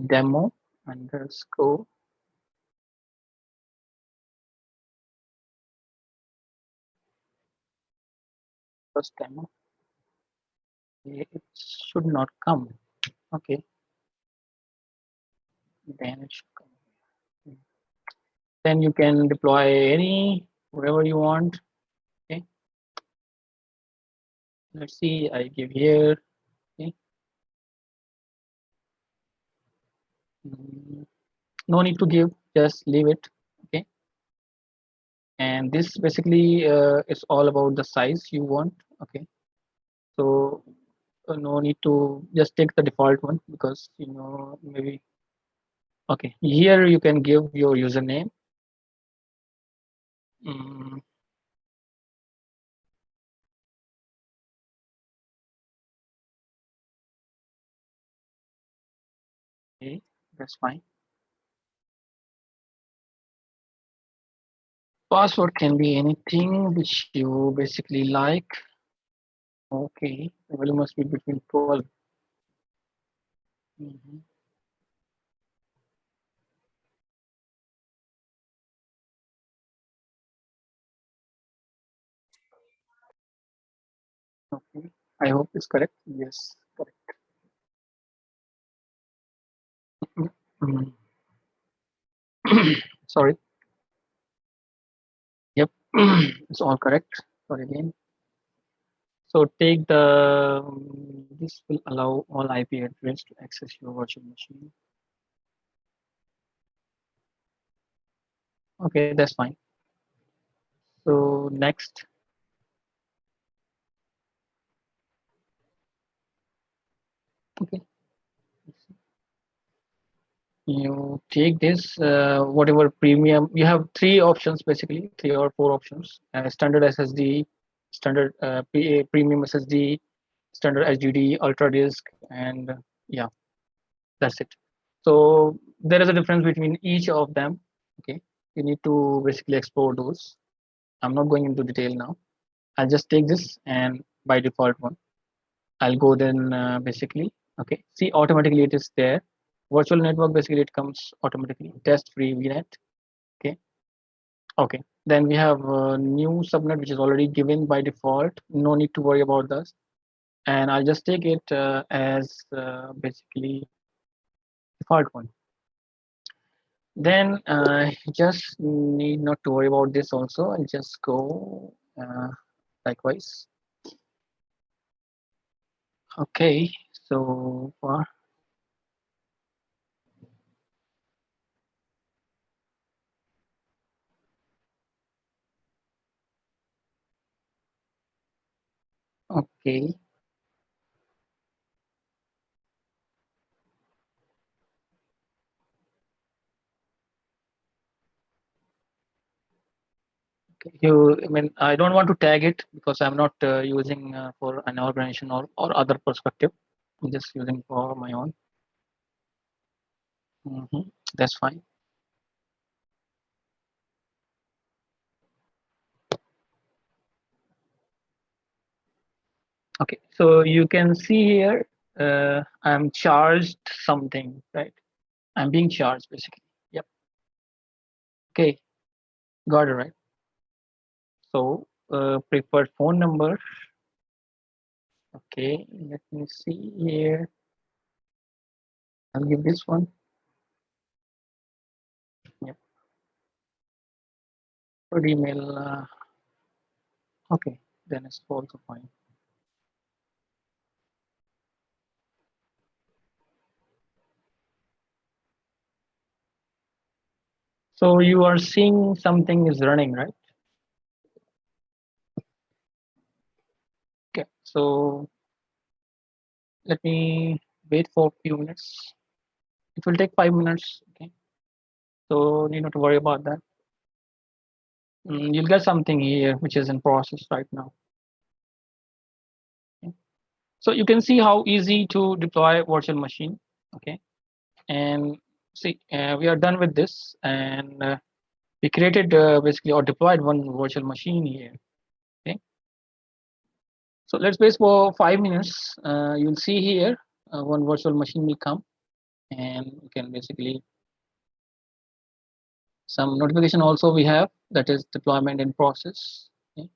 demo underscore first demo. It should not come. Okay, then it should come. Mm. Then you can deploy any whatever you want. Okay, let's see. I give here. Okay. Mm, no need to give. Just leave it. Okay, and this basically is all about the size you want. Okay, so no need to just take the default one because maybe Okay, here you can give your username. Mm, okay, that's fine. Password can be anything which you basically like. Okay, the value must be between 12. Mhm. Okay, I hope it's correct. Yes, correct. Mm. Sorry. Yep, it's all correct. Sorry again. So take the, this will allow all IP address to access your virtual machine. Okay, that's fine. So next, okay, you take this, whatever premium, you have three options, basically three or four options: standard SSD, standard premium SSD, standard HDD, ultra disk, and yeah, that's it. So there is a difference between each of them. Okay, you need to basically explore those. I'm not going into detail now. I'll just take this and by default one. I'll go then basically. Okay, see, automatically it is there. Virtual network, basically it comes automatically. Test free VNet. Okay, okay. Then we have a new subnet which is already given by default. No need to worry about this. And I'll just take it as basically default one. Then just need not to worry about this also. I'll just go likewise. Okay, so far. Okay, you, I mean, I don't want to tag it because I'm not using for an organization or other perspective. I'm just using for my own. That's fine. Okay, so you can see here, I'm charged something, right? I'm being charged basically. Yep. Okay, got it right. So preferred phone number. Okay, let me see here. I'll give this one. Yep. For email. Okay, then it's also fine. So you are seeing something is running, right? Okay. So let me wait for a few minutes. It will take 5 minutes. Okay. So need not to worry about that. You'll get something here which is in process right now. Okay. So you can see how easy to deploy virtual machine. Okay. And see, we are done with this, and we created basically or deployed one virtual machine here. Okay. So let's wait for 5 minutes. You'll see here one virtual machine will come, and you can basically some notification also we have, that is deployment in process. Okay.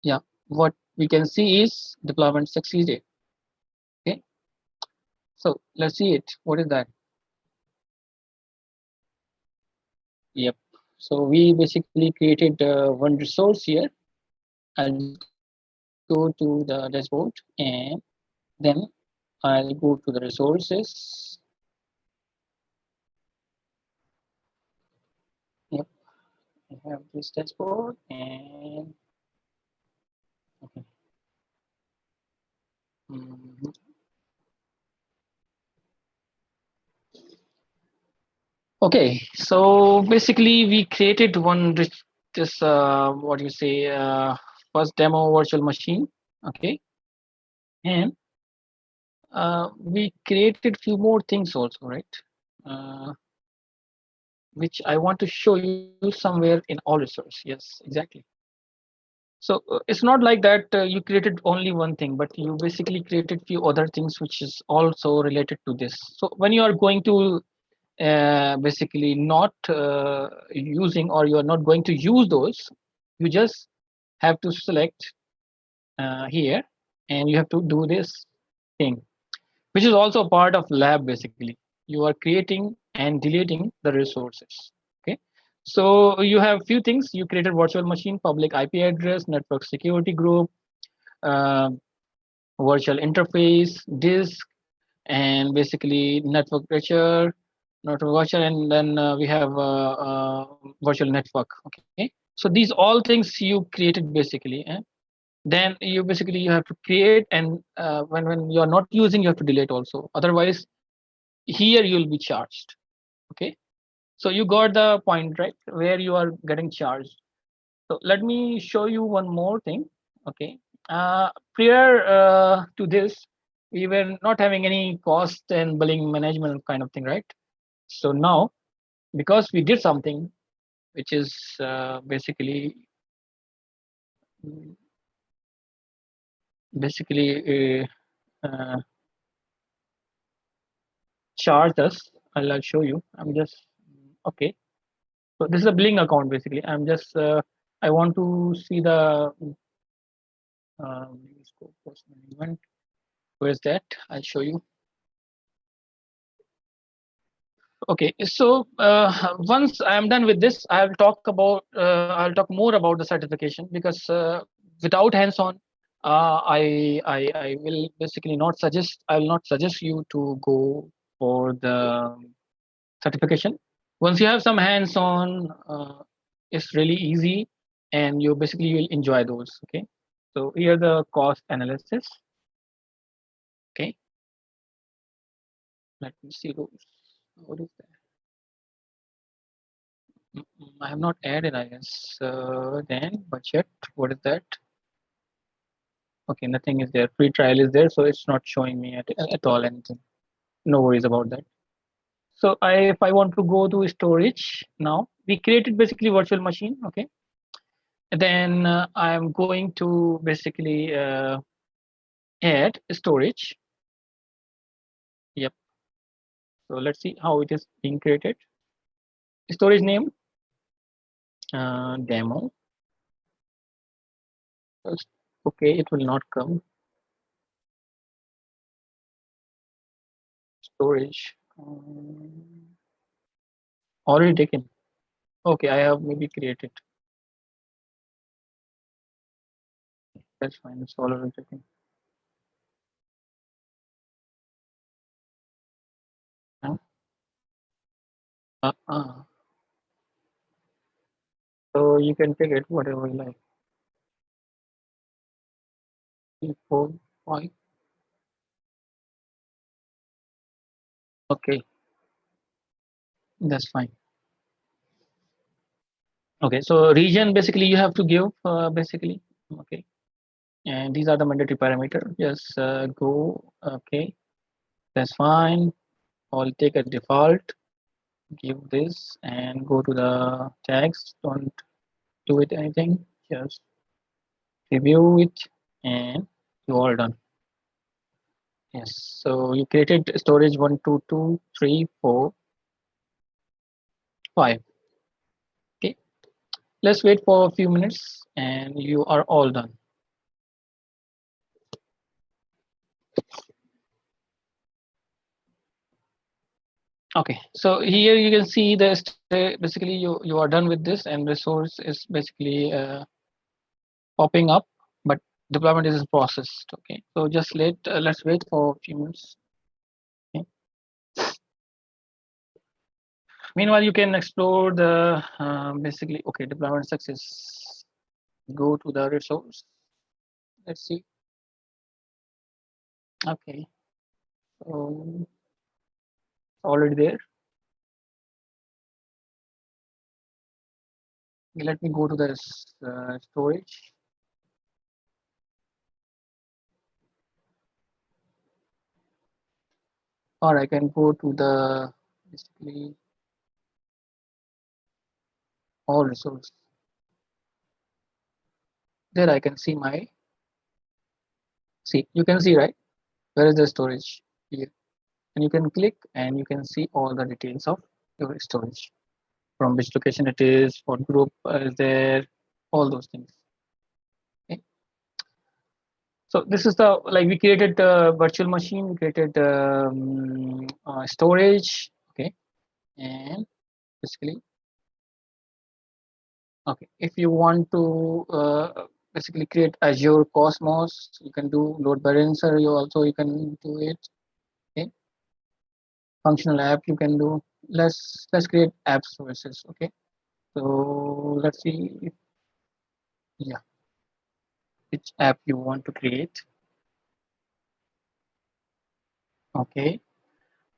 Yeah, what we can see is deployment succeeded. Okay, so let's see it. What is that? Yep. So we basically created one resource here. I'll go to the dashboard, and then I'll go to the resources. Yep, I have this dashboard, and okay. Mhm. Okay, so basically we created this what you say first demo virtual machine. Okay, and we created few more things also, right? Uh, which I want to show you somewhere in all resource. Yes, exactly. So it's not like that you created only one thing, but you basically created few other things which is also related to this. So when you are going to basically not using, or you are not going to use those, you just have to select here, and you have to do this thing, which is also a part of lab. Basically, you are creating and deleting the resources. Okay, so you have few things. You created virtual machine, public IP address, network security group, uh, virtual interface, disk, and basically network pressure, network virtual, and then we have virtual network. Okay, so these all things you created basically. Then you basically you have to create, and when you are not using, you have to delete also. Otherwise, here you will be charged. Okay, so you got the point, right? Where you are getting charged. So let me show you one more thing. Okay, prior to this, we were not having any cost and billing management kind of thing, right? So now, because we did something which is basically basically charged us. I'll show you. I'm just okay. So this is a billing account basically. I'm just I want to see the scope post management. Where's that? I'll show you. Okay, so once I am done with this, I'll talk more about the certification, because without hands-on, I will basically not suggest. I will not suggest you to go for the certification. Once you have some hands-on, it's really easy, and you will enjoy those. Okay, so here the cost analysis. Okay, let me see those. What is that? I have not added, I guess. Then budget, what is that? Okay, nothing is there. Free trial is there, so it's not showing me at all anything. No worries about that. So if I want to go to storage now, we created basically virtual machine. Okay, and then I'm going to basically add storage. Yep. So let's see how it is being created. Storage name, demo. Okay, it will not come. Storage. Already taken. Okay, I have maybe created. That's fine. It's already taken. Huh? Uh-uh. So you can take it whatever you like. 3, 4, 5. Okay, that's fine. Okay, so region basically you have to give basically. Okay, and these are the mandatory parameter. Just go. Okay, that's fine. I'll take a default. Give this and go to the tags. Don't do it anything. Just review it, and you all done. Yes. So you created storage 1, 2, 2, 3, 4, 5. Okay. Let's wait for a few minutes, and you are all done. Okay. So here you can see the basically you are done with this, and resource is basically popping up, but deployment is processed. Okay. So just let's wait for a few minutes. Okay. Meanwhile, you can explore the basically okay deployment success. Go to the resource. Let's see. Okay. So already there. Let me go to this storage. Or I can go to the basically all resource. There I can see my, see, you can see, right? Where is the storage here? And you can click and you can see all the details of your storage, from which location it is, what group is there, all those things. Okay. So this is the, like, we created the virtual machine, we created storage. Okay. And basically, okay, if you want to basically create Azure Cosmos, you can do load balancer. You can do it. Okay, functional app you can do. Let's create app services. Okay, so let's see. Yeah, which app you want to create. Okay,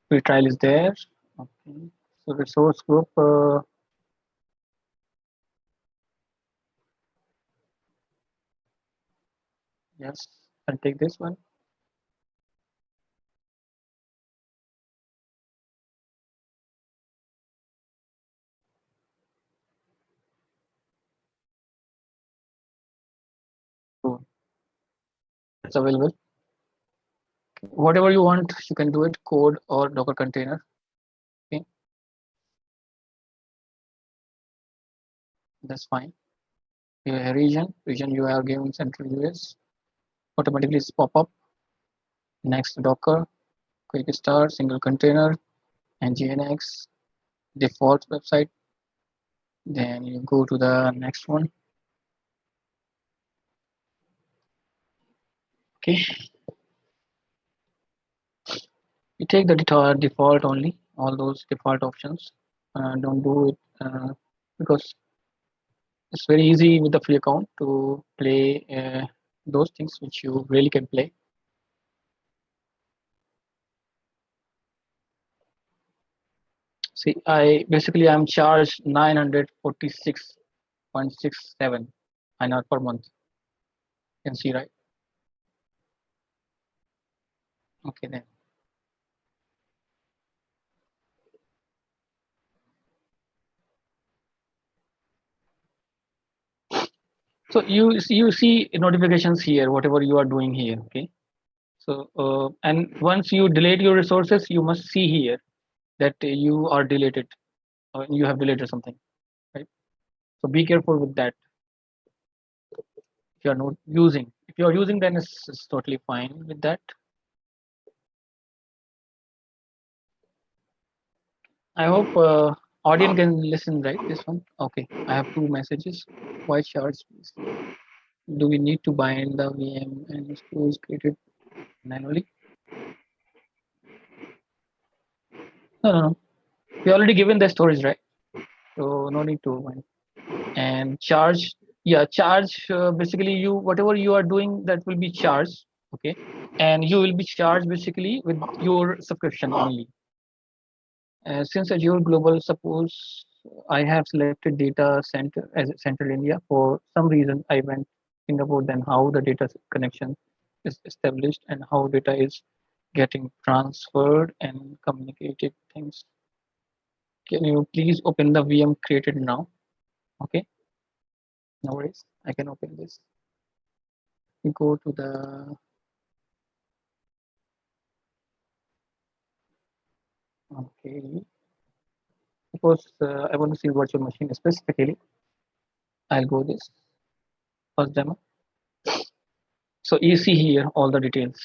free trial is there. Okay, so resource group. Yes, I'll take this one. So it's available. Whatever you want, you can do it. Code or Docker container. Okay, that's fine. Your region you are given Central US, automatically pop up. Next, Docker, quick start, single container, and GNX default website. Then you go to the next one. Okay, you take the default only, all those default options. Don't do it because it's very easy with the free account to play those things which you really can play. See, I'm charged 946.67 INR per month. You can see, right? Okay, then. So you see notifications here, whatever you are doing here. Okay. So and once you delete your resources, you must see here that you are deleted or you have deleted something, right? So be careful with that. If you are not using, if you are using, then it's totally fine with that. I hope audience can listen, right? This one. Okay. I have two messages. White shards, please. Do we need to bind the VM and stores created manually? No. We already given the storage, right? So no need to bind. And charge, yeah, charge. Basically, you whatever you are doing, that will be charged. Okay, and you will be charged basically with your subscription only. Since Azure Global, suppose I have selected data center as Central India. For some reason, I went think about then how the data connection is established and how data is getting transferred and communicated things. Can you please open the VM created now? Okay, no worries. I can open this. We go to the, okay. Suppose I want to see virtual machine specifically. I'll go this first demo. So you see here all the details.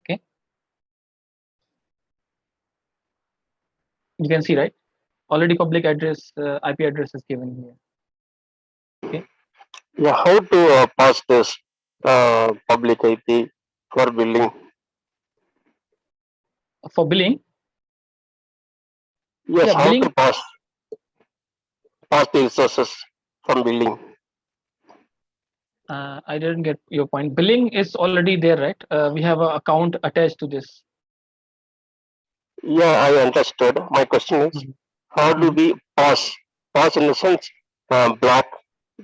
Okay, you can see, right? Already public address, IP address is given here. Okay, Yeah, how to pass this public IP for billing? for billing, Yes, yeah, how to billing. pass the resources from billing? I didn't get your point. Billing is already there, right? We have an account attached to this. Yeah, I understood. My question is, Mhm. how do Mhm. we pass? pause in the sense block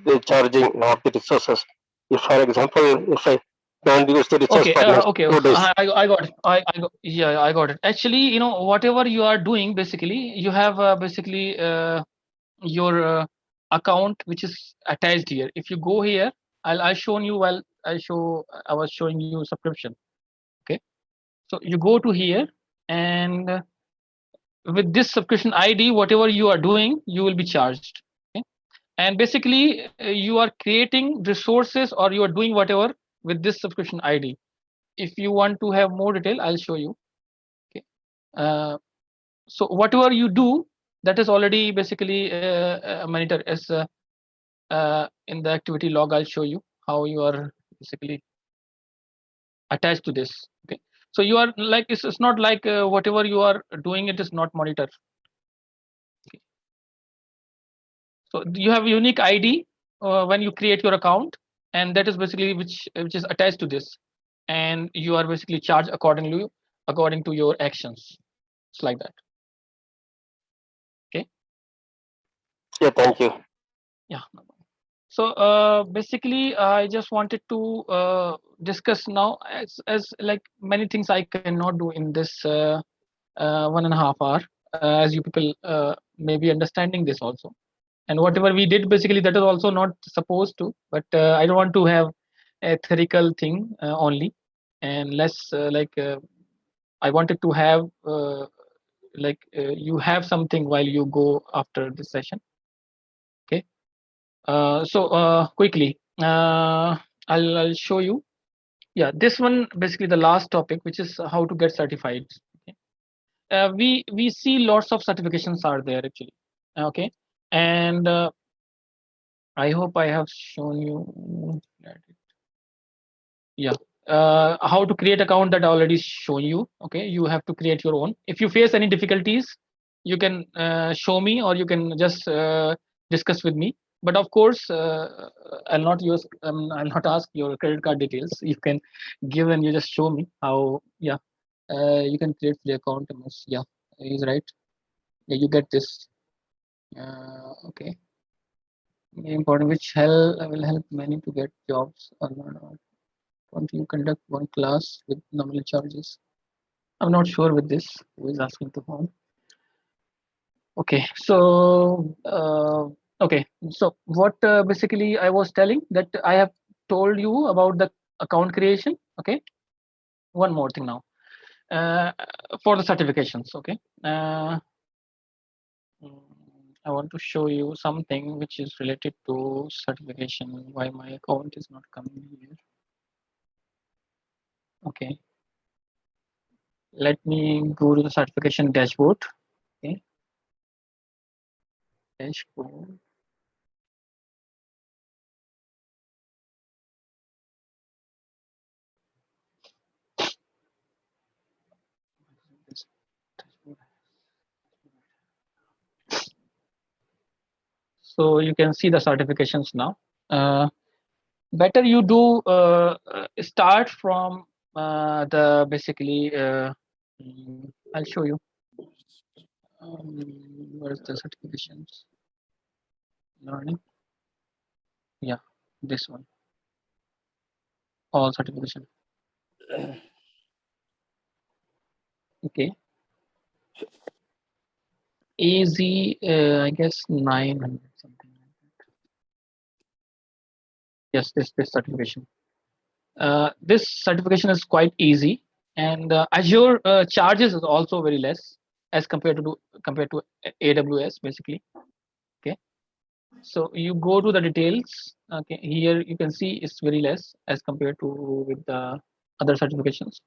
the charging of the resources. If, for example, if I don't use the resource Okay, for next okay, 2 days, I got it. I got, yeah, I got it. Actually, whatever you are doing, basically, you have basically your account which is attached here. If you go here, I'll shown you while I was showing you subscription. Okay, so you go to here, and with this subscription ID, whatever you are doing, you will be charged. Okay, and basically you are creating resources or you are doing whatever with this subscription ID. If you want to have more detail, I'll show you. Okay, uh, so whatever you do, that is already basically monitor as in the activity log. I'll show you how you are basically attached to this. Okay, so you are like, it's not like whatever you are doing, it is not monitor. Okay. So you have a unique ID when you create your account, and that is basically which is attached to this, and you are basically charged accordingly according to your actions. It's like that. Okay. yeah, thank you. Yeah. So basically, I just wanted to discuss now, as like many things I cannot do in this 1.5 hour, as you people may be understanding this also. And whatever we did, basically, that is also not supposed to. But I don't want to have a theoretical thing only, and less I wanted to have you have something while you go after this session. Okay. So quickly, I'll show you. Yeah, this one basically the last topic, which is how to get certified. Okay. We see lots of certifications are there actually. Okay, and I hope I have shown you. Yeah, how to create account, that I already shown you. Okay, you have to create your own. If you face any difficulties, you can show me, or you can just discuss with me. But of course, I'll not ask your credit card details. You can give, and you just show me how. Yeah, you can create the account. Yeah, he's right. Yeah, you get this. Okay, important, which will help many to get jobs or not. Want you conduct one class with nominal charges? I'm not sure with this. Who is asking to home? Okay, so okay, so what basically I was telling, that I have told you about the account creation. Okay, one more thing now uh, for the certifications. Okay, mm, I want to show you something which is related to certification. Why my account is not coming here? Okay, let me go to the certification dashboard. Okay, dashboard. So you can see the certifications now. Better you do start from the basically. I'll show you. Where's the certifications? Learning. Yeah, this one. All certification. Okay. Easy. I guess 900 something. Yes, this certification. This certification is quite easy, and Azure charges is also very less as compared to AWS basically. Okay, so you go to the details. Okay, here you can see it's very less as compared to with the other certifications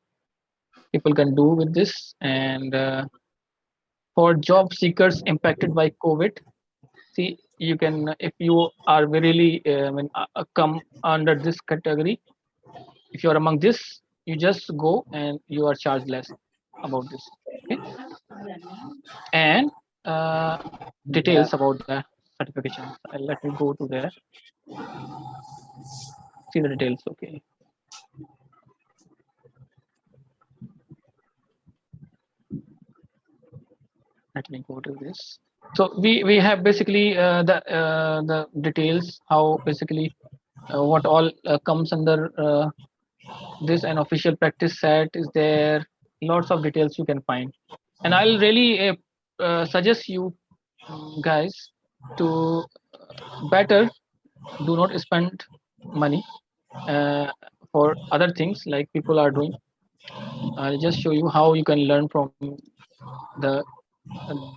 people can do with this. And for job seekers impacted by COVID, see, you can, if you are really come under this category, if you are among this, you just go and you are charged less about this. Okay, and uh, details about the certifications. Let me go to there. See the details. Okay, let me go to this. So we have basically the details, how basically what all comes under this. An official practice set is there, lots of details you can find. And I'll really suggest you guys to better do not spend money uh, for other things like people are doing. I'll just show you how you can learn from the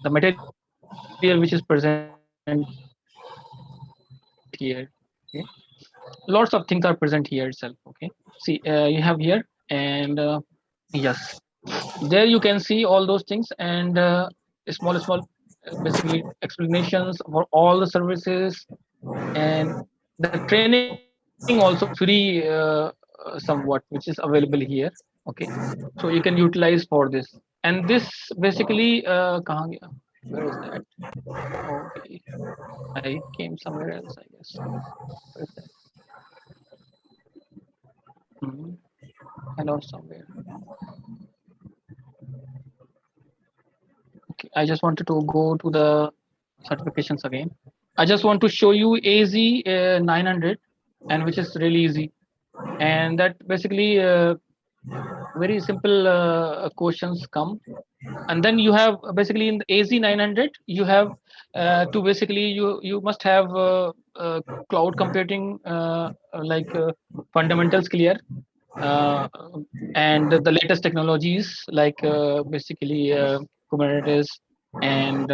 the material which is present here. Okay, lots of things are present here itself. Okay, see, you have here, and yes, there you can see all those things, and small basically explanations for all the services. And the training also is free somewhat, which is available here. Okay, so you can utilize for this. And this basically kahan gaya? Where is that? Okay, I came somewhere else, I guess. Where is that? Hmm. I lost somewhere. Okay, I just wanted to go to the certifications again. I just want to show you AZ 900, and which is really easy. And that basically very simple questions come. And then you have basically in the AZ 900, you have to basically you must have cloud computing fundamentals clear, uh, and the latest technologies like basically Kubernetes and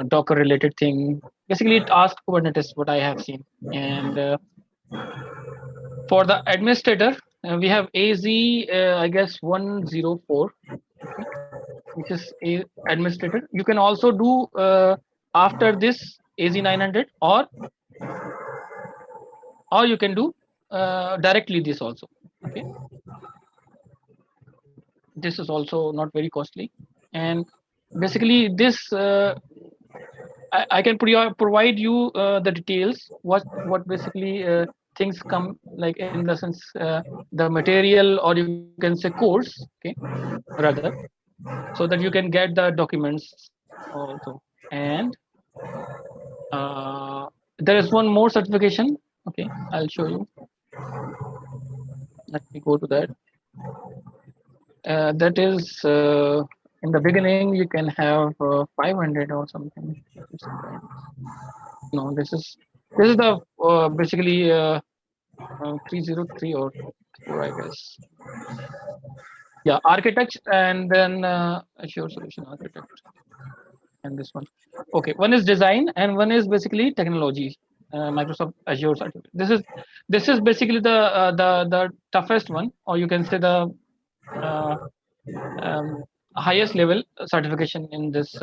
Docker related thing. Basically, it asks Kubernetes what I have seen. And for the administrator, we have AZ, I guess 104. Okay, which is a administrator. You can also do after this AZ 900, or you can do directly this also. Okay, this is also not very costly. And basically this I can provide you the details, what basically things come like in the sense the material, or you can say course. Okay, rather, so that you can get the documents also. And there is one more certification. Okay, I'll show you. Let me go to that. That is in the beginning you can have 500 or something. It's no, this is the basically 303 or 4, I guess. Yeah, architect, and then Azure solution architect, and this one. Okay, one is design and one is basically technology. Microsoft Azure certificate. This is basically the toughest one, or you can say the uh, um, highest level certification in this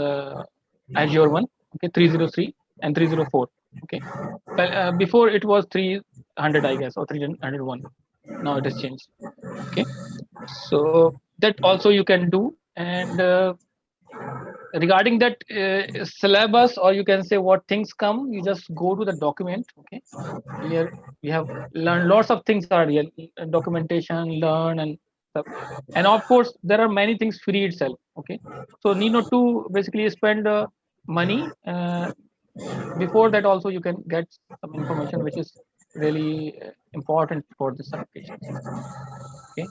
Azure one. Okay, 303 and 304. Okay, well before it was 300, I guess, or 301. Now it has changed. Okay, so that also you can do. And regarding that syllabus, or you can say what things come, you just go to the document. Okay, here we have learned lots of things are here, documentation, learn, and stuff. And of course there are many things free itself. Okay, so need not to basically spend money. Before that also you can get some information which is really important for the certifications. Okay.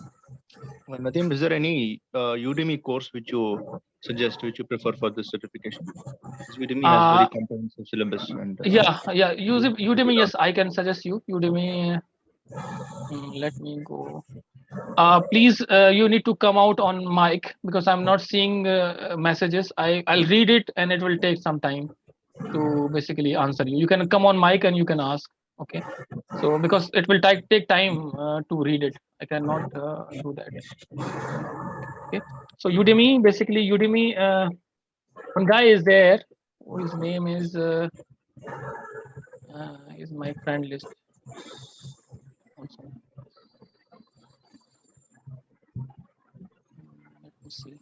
Nadeem, is there any Udemy course which you suggest, which you prefer for this certification? Because Udemy has very uh comprehensive syllabus and yeah, use Udemy. Yes, I can suggest you Udemy. Let me go. Please, you need to come out on mic, because I'm not seeing messages. I'll read it and it will take some time to basically answer you. You can come on mic and you can ask. Okay, so because it will take time to read it, I cannot do that. Okay, so Udemy, basically Udemy, one guy is there whose name is my friend list also. Let me see.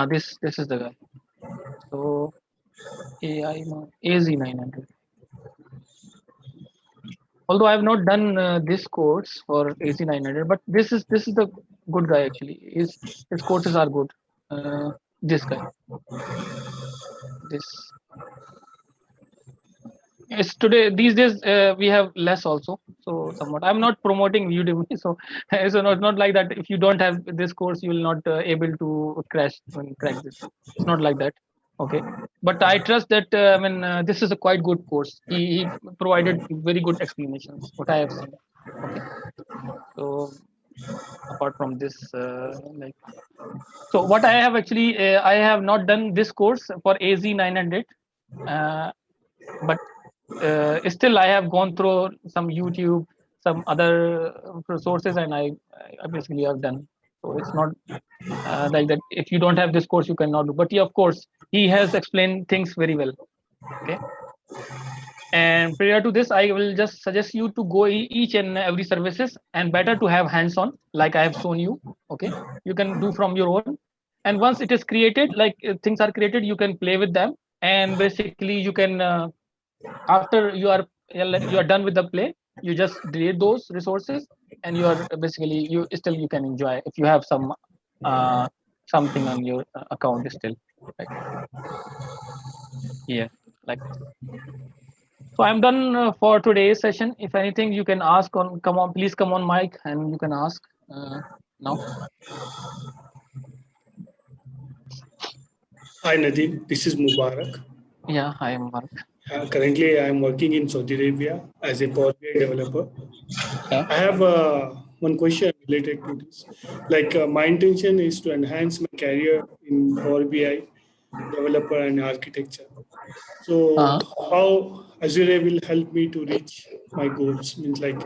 This is the guy. So AI AZ900. Although I have not done this course for AZ900, but this is the good guy actually. His courses are good. This guy. This it's today these days we have less also. So somewhat I'm not promoting Udemy. So so not like that. If you don't have this course, you will not able to crack this. It's not like that. Okay. But I trust that this is a quite good course. He provided very good explanations. What I have seen. Okay. So apart from this, like so what I have actually I have not done this course for AZ900, but still I have gone through some YouTube, some other sources, and I basically have done. So it's not like that. If you don't have this course, you cannot do. But yeah, of course, he has explained things very well. Okay. And prior to this, I will just suggest you to go each and every services, and better to have hands-on, like I have shown you. Okay, you can do from your own, and once it is created, like things are created, you can play with them, and basically you can after you are done with the play, you just delete those resources, and you are basically you can enjoy if you have some uh, something on your account still, right? Yeah, like so I'm done for today's session. If anything, you can ask on. Come on, please come on mic, and you can ask now. Hi Nadeem, this is Mubarak. Yeah, I am Mark. Currently, I am working in Saudi Arabia as a Power BI developer. Yeah. I have one question related to this. Like my intention is to enhance my career in Power BI developer and architecture. So how Azure will help me to reach my goals? Means like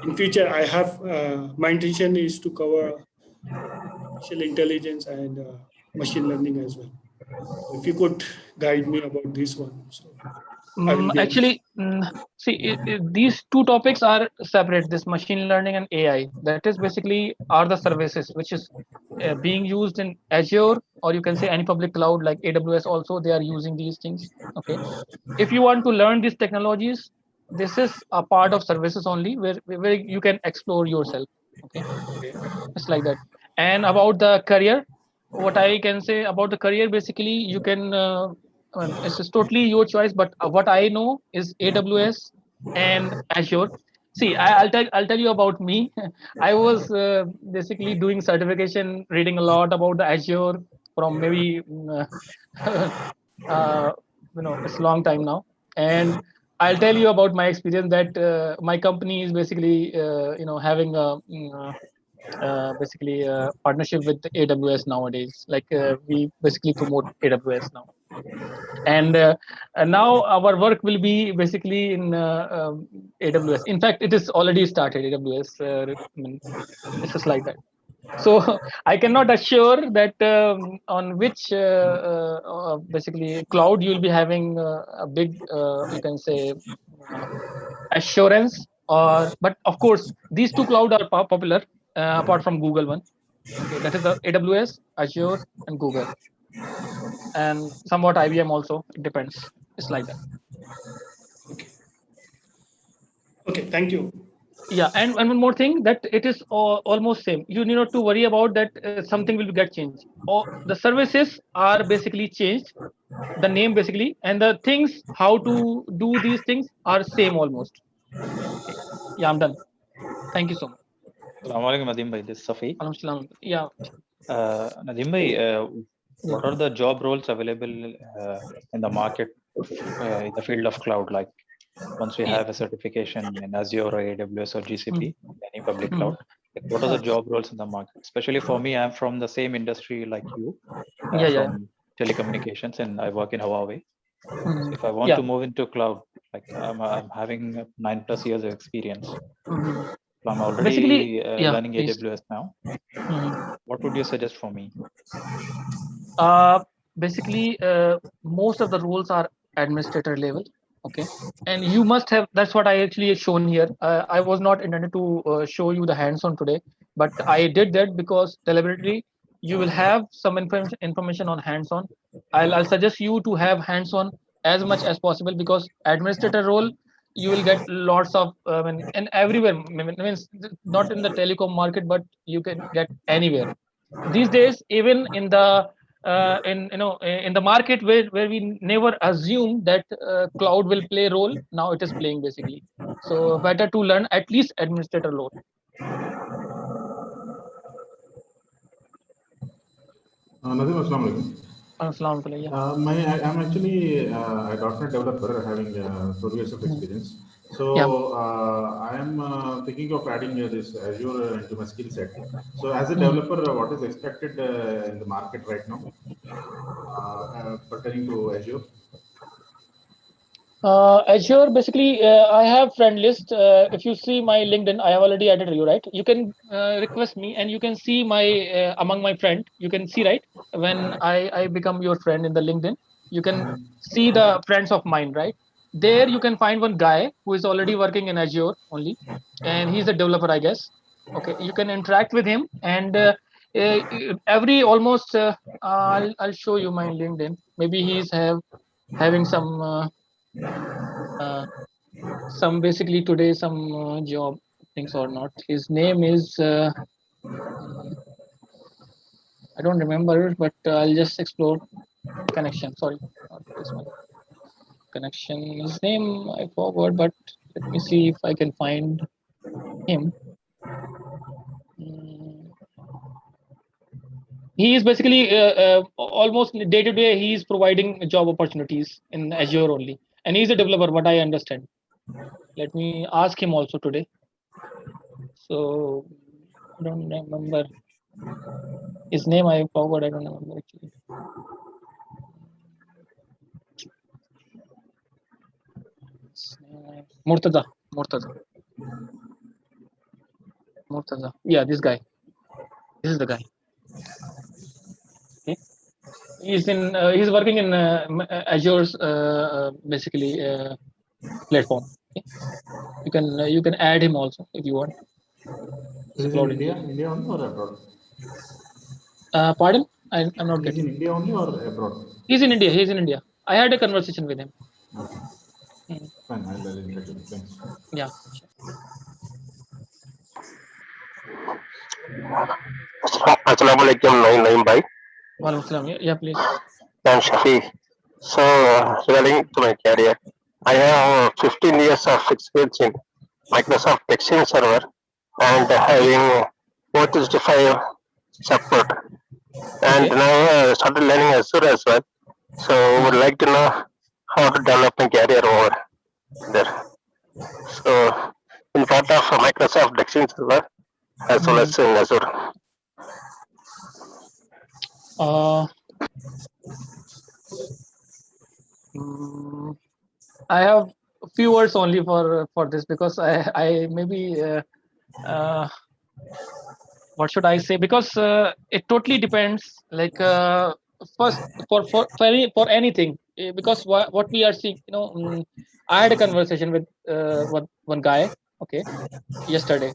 in future, I have my intention is to cover artificial intelligence and machine learning as well. So if you could guide me about this one, so I will be helpful. Actually, see, these two topics are separate. This machine learning and AI. That is basically are the services which is being used in Azure, or you can say any public cloud like AWS. Also, they are using these things. Okay. If you want to learn these technologies, this is a part of services only, where you can explore yourself. Okay, Okay. it's like that. And about the career, what I can say about the career, basically you can it's just totally your choice, but what I know is AWS and Azure. See, I'll tell you about me. I was basically doing certification, reading a lot about the Azure from maybe uh, it's a long time now. And I'll tell you about my experience that my company is basically having a basically partnership with AWS nowadays. Like we basically promote AWS now, and now our work will be basically in AWS. In fact, it is already started. AWS, it's just like that. So I cannot assure that on which basically cloud you will be having a big, you can say, uh, assurance. Or but of course these two cloud are popular apart from Google one. Okay, that is the AWS, Azure, and Google, and somewhat IBM also. It depends. It's like that. Okay. Okay. Thank you. Yeah, and one more thing, that it is almost same. You need not to worry about that something will get changed. Or the services are basically changed, the name basically, and the things how to do these things are same almost. Okay. Yeah, I'm done. Thank you so much. Assalamu alaikum, Nadeem bhai. This is Safi. Yeah. Nadeem bhai, Yeah. what are the job roles available in the market in the field of cloud? Like once we have a certification in Azure or AWS or GCP, any public cloud, like what are the job roles in the market? Especially for me, I'm from the same industry like you, Yeah. from telecommunications, and I work in Huawei. So if I want Yeah. to move into cloud, like I'm having 9+ years of experience. So I'm Basically, already yeah, learning please. AWS now. Mhm. What would you suggest for me? Basically, most of the roles are administrator level. Okay, and you must have. That's what I actually shown here. I was not intended to show you the hands-on today, but I did that because deliberately you will have some information on hands-on. I'll suggest you to have hands-on as much as possible, because administrator role you will get lots of and everywhere, means not in the telecom market, but you can get anywhere these days, even in the in the market where we never assumed that cloud will play a role. Now it is playing basically. So better to learn at least administrator role. Nadeem, Assalamu alaikum. Assalamu alaikum, yeah. I'm actually a .NET developer having 12 years of experience. So Yeah. I am thinking of adding this Azure into my skill set. So as a Hmm. developer, what is expected in the market right now pertaining to Azure? Azure, basically, I have friend list. If you see my LinkedIn, I have already added you, right? You can request me, and you can see my among my friend. You can see, right, when I become your friend in the LinkedIn, you can see the friends of mine, right? There you can find one guy who is already working in Azure only, and he's a developer, I guess. Okay, you can interact with him, and uh, every almost I'll show you my LinkedIn. Maybe he's having some basically today some job things or not. His name is I don't remember, but I'll just explore connection. Sorry, not this one. Connection. His name I forgot, but let me see if I can find him. Mm, He is basically almost day to day. He is providing job opportunities in Azure only, and he's a developer. What I understand. Let me ask him also today. So I don't remember his name. I forgot. I don't remember actually. Murtaza. Murtaza. Murtaza. Yeah, this guy. This is the guy. Okay. He's working in Azure's basically platform. Okay. You can add him also if you want. Is in India only or abroad? Pardon? I'm not He's getting. in India only or abroad? He's in India. He's in India. I had a conversation with him. Okay. Fine, I'll interact with him. Thanks. Yeah. Sure. Assalamu alaikum, Naeem bhai. Walaikum salam. Yeah, please. I'm Shafi. So, regarding to my career, I have 15 years of experience in Microsoft Exchange Server and having 465 support. And Okay. now I started learning Azure as well. So, would like to know how to develop my career over there. So, in part of Microsoft Exchange Server as well as in Azure. I have a few words only for this, because I maybe what should I say? Because it totally depends. Like first for anything, because what we are seeing, I had a conversation with one guy. Okay, yesterday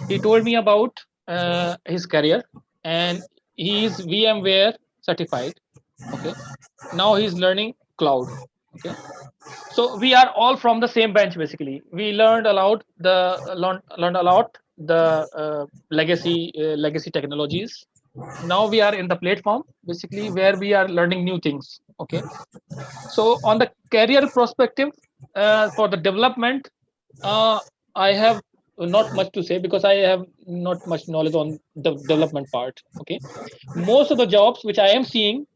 he told me about his career, and he is VMware certified. Okay, now he's learning cloud. Okay, so we are all from the same bench basically. We learned a lot the legacy technologies. Now we are in the platform basically where we are learning new things. Okay, so on the career perspective, for the development, I have not much to say, because I have not much knowledge on the development part. Okay, most of the jobs which I am seeing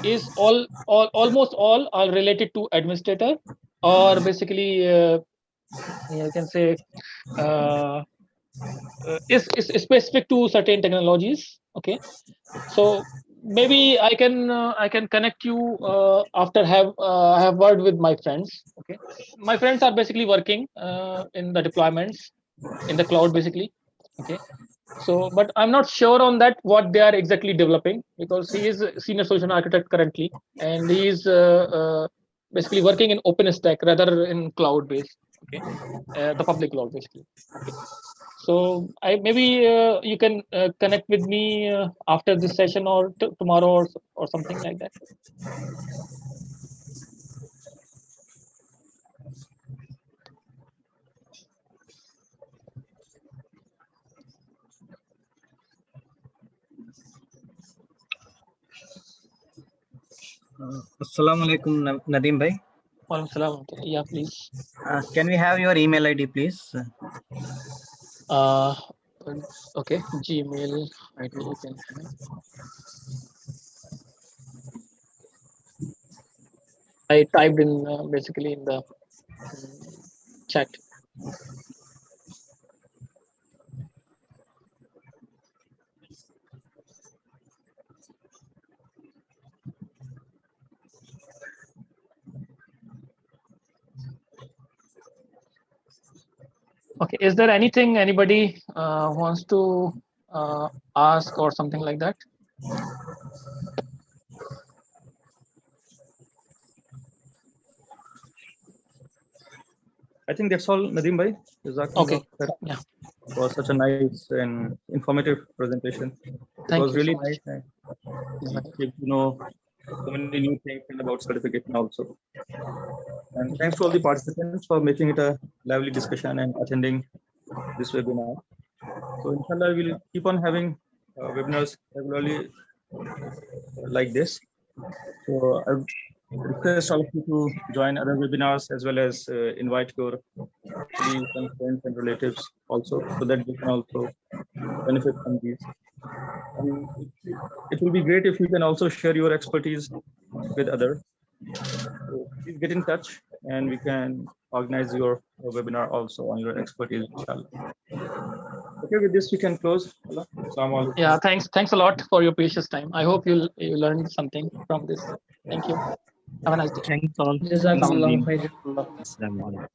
is almost all are related to administrator, or basically you can say uh, is specific to certain technologies. Okay, so maybe I can connect you after have word with my friends. Okay, my friends are basically working in the deployments in the cloud basically. Okay, so but I'm not sure on that what they are exactly developing, because he is a senior solution architect currently, and he is basically working in OpenStack rather in cloud based. Okay, the public cloud basically. Okay, So maybe you can connect with me after this session or tomorrow or something like that. Assalamu alaikum, Nadeem bhai. Salam. Yeah, please. Can we have your email ID, please? Okay, Gmail ID you can have. I typed in basically in the chat. Okay, is there anything anybody wants to ask or something like that? I think that's all, Nadeem bhai. Okay. Yeah. It was such a nice and informative presentation. It was really nice. You know, so many new things about certification also. And thanks to all the participants for making it a lively discussion and attending this webinar. So inshallah, we'll keep on having webinars regularly like this. So I request all of you to join other webinars as well as invite your colleagues and friends and relatives also, so that they can also benefit from these. And it will be great if you can also share your expertise with others. So please get in touch and we can organize your webinar also on your expertise, inshallah. Okay, with this we can close. Yeah, thanks a lot for your precious time. I hope you learned something from this. Thank you. Have a nice day. Thanks all. Jazakallah khairan.